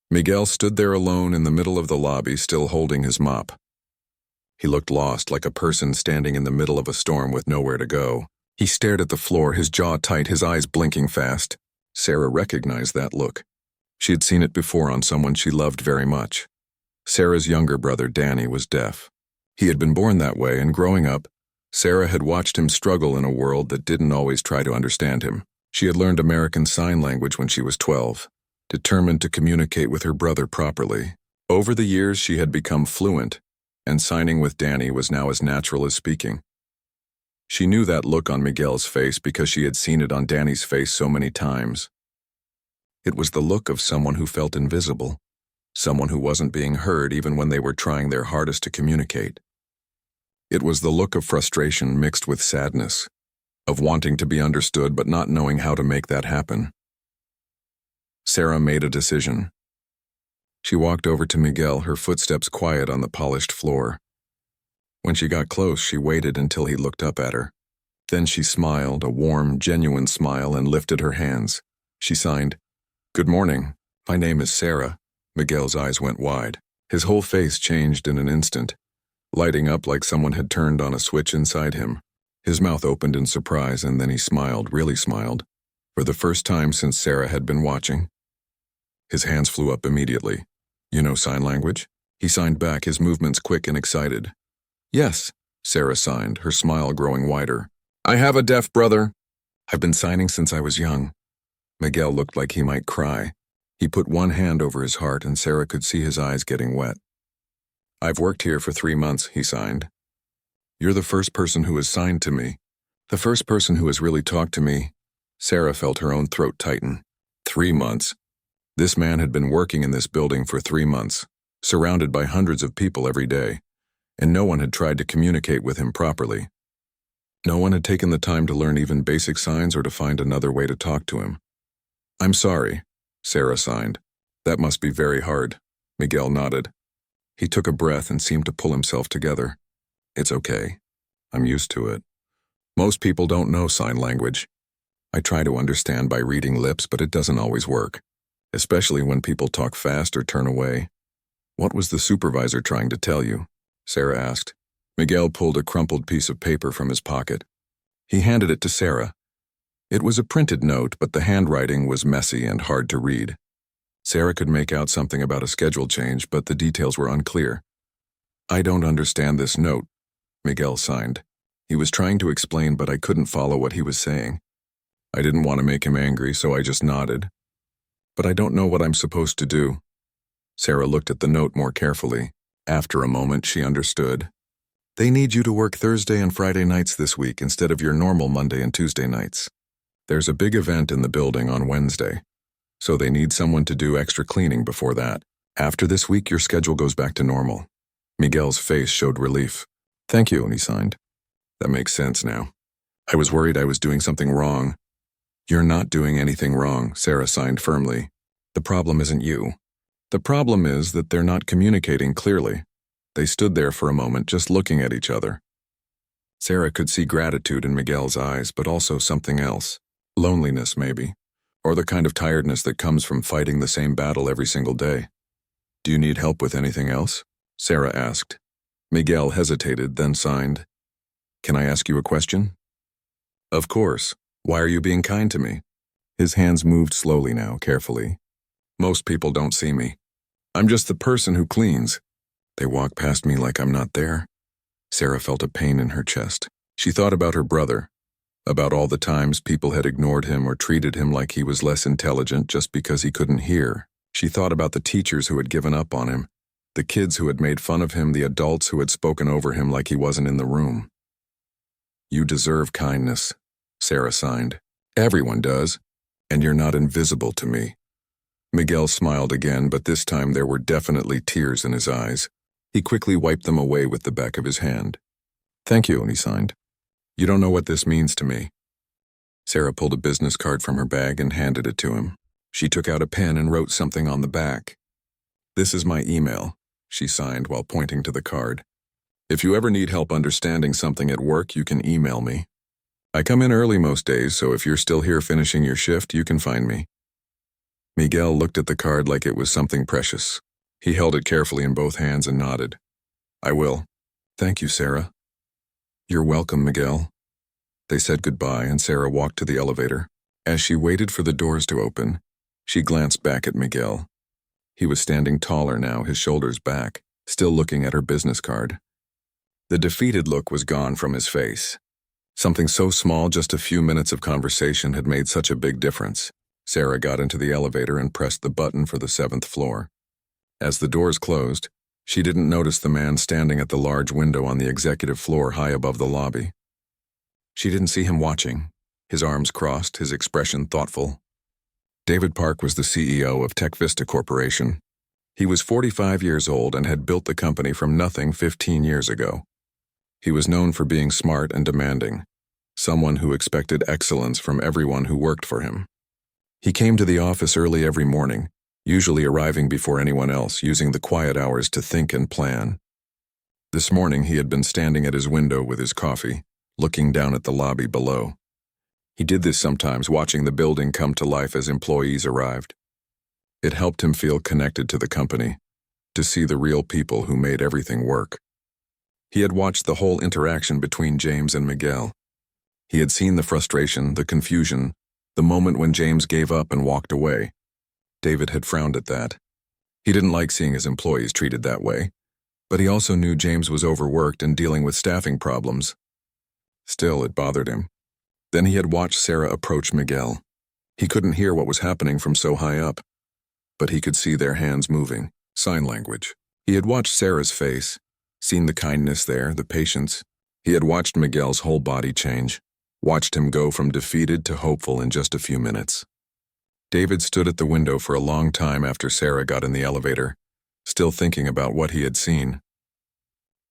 Miguel stood there alone in the middle of the lobby, still holding his mop. He looked lost, like a person standing in the middle of a storm with nowhere to go. He stared at the floor, his jaw tight, his eyes blinking fast. Sarah recognized that look. She had seen it before on someone she loved very much. Sarah's younger brother, Danny, was deaf. He had been born that way, and growing up, Sarah had watched him struggle in a world that didn't always try to understand him. She had learned American Sign Language when she was 12, determined to communicate with her brother properly. Over the years, she had become fluent, and signing with Danny was now as natural as speaking. She knew that look on Miguel's face because she had seen it on Danny's face so many times. It was the look of someone who felt invisible, someone who wasn't being heard even when they were trying their hardest to communicate. It was the look of frustration mixed with sadness, of wanting to be understood but not knowing how to make that happen. Sarah made a decision. She walked over to Miguel, her footsteps quiet on the polished floor. When she got close, she waited until he looked up at her. Then she smiled, a warm, genuine smile, and lifted her hands. She signed, "Good morning. My name is Sarah." Miguel's eyes went wide. His whole face changed in an instant, lighting up like someone had turned on a switch inside him. His mouth opened in surprise, and then he smiled, really smiled, for the first time since Sarah had been watching. His hands flew up immediately. "You know sign language?" He signed back, his movements quick and excited. "Yes," Sarah signed, her smile growing wider. "I have a deaf brother. I've been signing since I was young." Miguel looked like he might cry. He put one hand over his heart, and Sarah could see his eyes getting wet. "I've worked here for 3 months," he signed. "You're the first person who has signed to me. The first person who has really talked to me." Sarah felt her own throat tighten. 3 months. This man had been working in this building for 3 months, surrounded by hundreds of people every day, and no one had tried to communicate with him properly. No one had taken the time to learn even basic signs or to find another way to talk to him. "I'm sorry," Sarah signed. "That must be very hard." Miguel nodded. He took a breath and seemed to pull himself together. "It's okay. I'm used to it. Most people don't know sign language. I try to understand by reading lips, but it doesn't always work, especially when people talk fast or turn away." "What was the supervisor trying to tell you?" Sarah asked. Miguel pulled a crumpled piece of paper from his pocket. He handed it to Sarah. It was a printed note, but the handwriting was messy and hard to read. Sarah could make out something about a schedule change, but the details were unclear. "I don't understand this note," Miguel signed. He was trying to explain, but I couldn't follow what he was saying. I didn't want to make him angry, so I just nodded. "But I don't know what I'm supposed to do." Sarah looked at the note more carefully. After a moment, she understood. "They need you to work Thursday and Friday nights this week instead of your normal Monday and Tuesday nights. There's a big event in the building on Wednesday, so they need someone to do extra cleaning before that. After this week, your schedule goes back to normal." Miguel's face showed relief. "Thank you," he signed. "That makes sense now. I was worried I was doing something wrong." "You're not doing anything wrong," Sarah signed firmly. "The problem isn't you. The problem is that they're not communicating clearly. They stood there for a moment, just looking at each other. Sarah could see gratitude in Miguel's eyes, but also something else. Loneliness, maybe. Or the kind of tiredness that comes from fighting the same battle every single day. "Do you need help with anything else?" Sarah asked. Miguel hesitated, then signed. "Can I ask you a question?" "Of course. Why are you being kind to me?" His hands moved slowly now, carefully. "Most people don't see me. I'm just the person who cleans. They walk past me like I'm not there." Sarah felt a pain in her chest. She thought about her brother, about all the times people had ignored him or treated him like he was less intelligent just because he couldn't hear. She thought about the teachers who had given up on him, the kids who had made fun of him, the adults who had spoken over him like he wasn't in the room. "You deserve kindness," Sarah signed. "Everyone does, and you're not invisible to me." Miguel smiled again, but this time there were definitely tears in his eyes. He quickly wiped them away with the back of his hand. "Thank you," he signed. "You don't know what this means to me." Sarah pulled a business card from her bag and handed it to him. She took out a pen and wrote something on the back. "This is my email," she signed while pointing to the card. "If you ever need help understanding something at work, you can email me. I come in early most days, so if you're still here finishing your shift, you can find me." Miguel looked at the card like it was something precious. He held it carefully in both hands and nodded. "I will. Thank you, Sarah." "You're welcome, Miguel." They said goodbye, and Sarah walked to the elevator. As she waited for the doors to open, she glanced back at Miguel. He was standing taller now, his shoulders back, still looking at her business card. The defeated look was gone from his face. Something so small, just a few minutes of conversation, had made such a big difference. Sarah got into the elevator and pressed the button for the 7th floor. As the doors closed, she didn't notice the man standing at the large window on the executive floor high above the lobby. She didn't see him watching, his arms crossed, his expression thoughtful. David Park was the CEO of Tech Vista Corporation. He was 45 years old and had built the company from nothing 15 years ago. He was known for being smart and demanding, someone who expected excellence from everyone who worked for him. He came to the office early every morning, usually arriving before anyone else, using the quiet hours to think and plan. This morning he had been standing at his window with his coffee, looking down at the lobby below. He did this sometimes, watching the building come to life as employees arrived. It helped him feel connected to the company, to see the real people who made everything work. He had watched the whole interaction between James and Miguel. He had seen the frustration, the confusion, the moment when James gave up and walked away. David had frowned at that. He didn't like seeing his employees treated that way, but he also knew James was overworked and dealing with staffing problems. Still, it bothered him. Then he had watched Sarah approach Miguel. He couldn't hear what was happening from so high up, but he could see their hands moving, sign language. He had watched Sarah's face, seen the kindness there, the patience. He had watched Miguel's whole body change, watched him go from defeated to hopeful in just a few minutes. David stood at the window for a long time after Sarah got in the elevator, still thinking about what he had seen.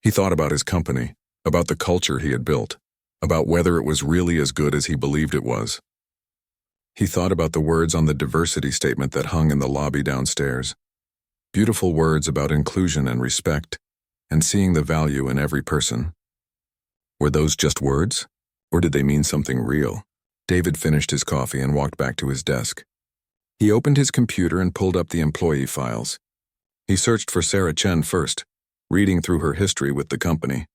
He thought about his company, about the culture he had built, about whether it was really as good as he believed it was. He thought about the words on the diversity statement that hung in the lobby downstairs. Beautiful words about inclusion and respect, and seeing the value in every person. Were those just words, or did they mean something real? David finished his coffee and walked back to his desk. He opened his computer and pulled up the employee files. He searched for Sarah Chen first, reading through her history with the company.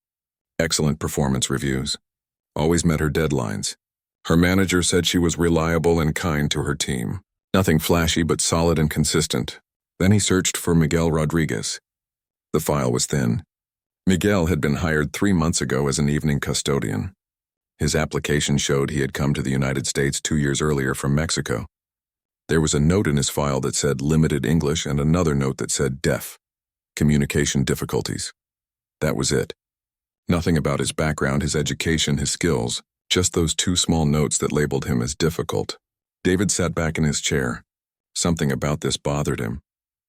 Excellent performance reviews. Always met her deadlines. Her manager said she was reliable and kind to her team. Nothing flashy, but solid and consistent. Then he searched for Miguel Rodriguez. The file was thin. Miguel had been hired 3 months ago as an evening custodian. His application showed he had come to the United States 2 years earlier from Mexico. There was a note in his file that said limited English and another note that said deaf, communication difficulties. That was it. Nothing about his background, his education, his skills, just those 2 small notes that labeled him as difficult. David sat back in his chair. Something about this bothered him,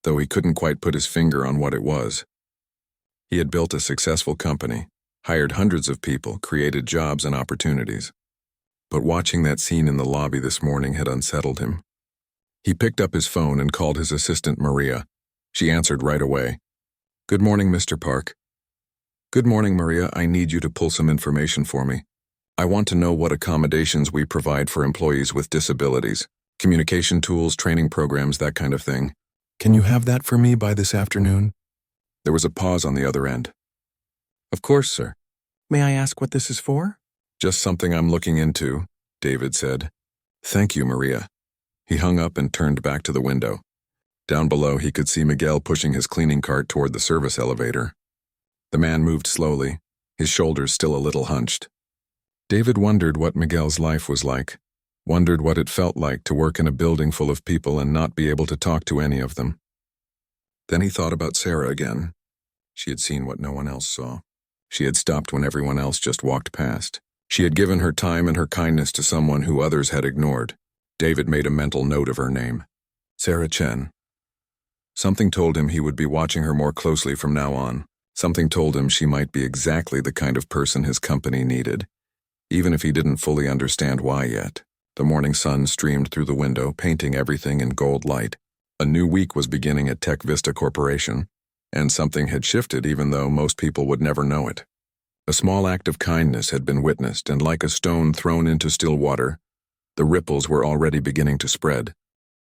though he couldn't quite put his finger on what it was. He had built a successful company, hired hundreds of people, created jobs and opportunities. But watching that scene in the lobby this morning had unsettled him. He picked up his phone and called his assistant Maria. She answered right away. "Good morning, Mr. Park. Good morning, Maria. I need you to pull some information for me. I want to know what accommodations we provide for employees with disabilities. Communication tools, training programs, that kind of thing. Can you have that for me by this afternoon? There was a pause on the other end. Of course, sir. May I ask what this is for? Just something I'm looking into, David said. Thank you, Maria. He hung up and turned back to the window. Down below, he could see Miguel pushing his cleaning cart toward the service elevator. The man moved slowly, his shoulders still a little hunched. David wondered what Miguel's life was like, wondered what it felt like to work in a building full of people and not be able to talk to any of them. Then he thought about Sarah again. She had seen what no one else saw. She had stopped when everyone else just walked past. She had given her time and her kindness to someone who others had ignored. David made a mental note of her name. Sarah Chen. Something told him he would be watching her more closely from now on. Something told him she might be exactly the kind of person his company needed, even if he didn't fully understand why yet. The morning sun streamed through the window, painting everything in gold light. A new week was beginning at Tech Vista Corporation, and something had shifted even though most people would never know it. A small act of kindness had been witnessed, and like a stone thrown into still water, the ripples were already beginning to spread.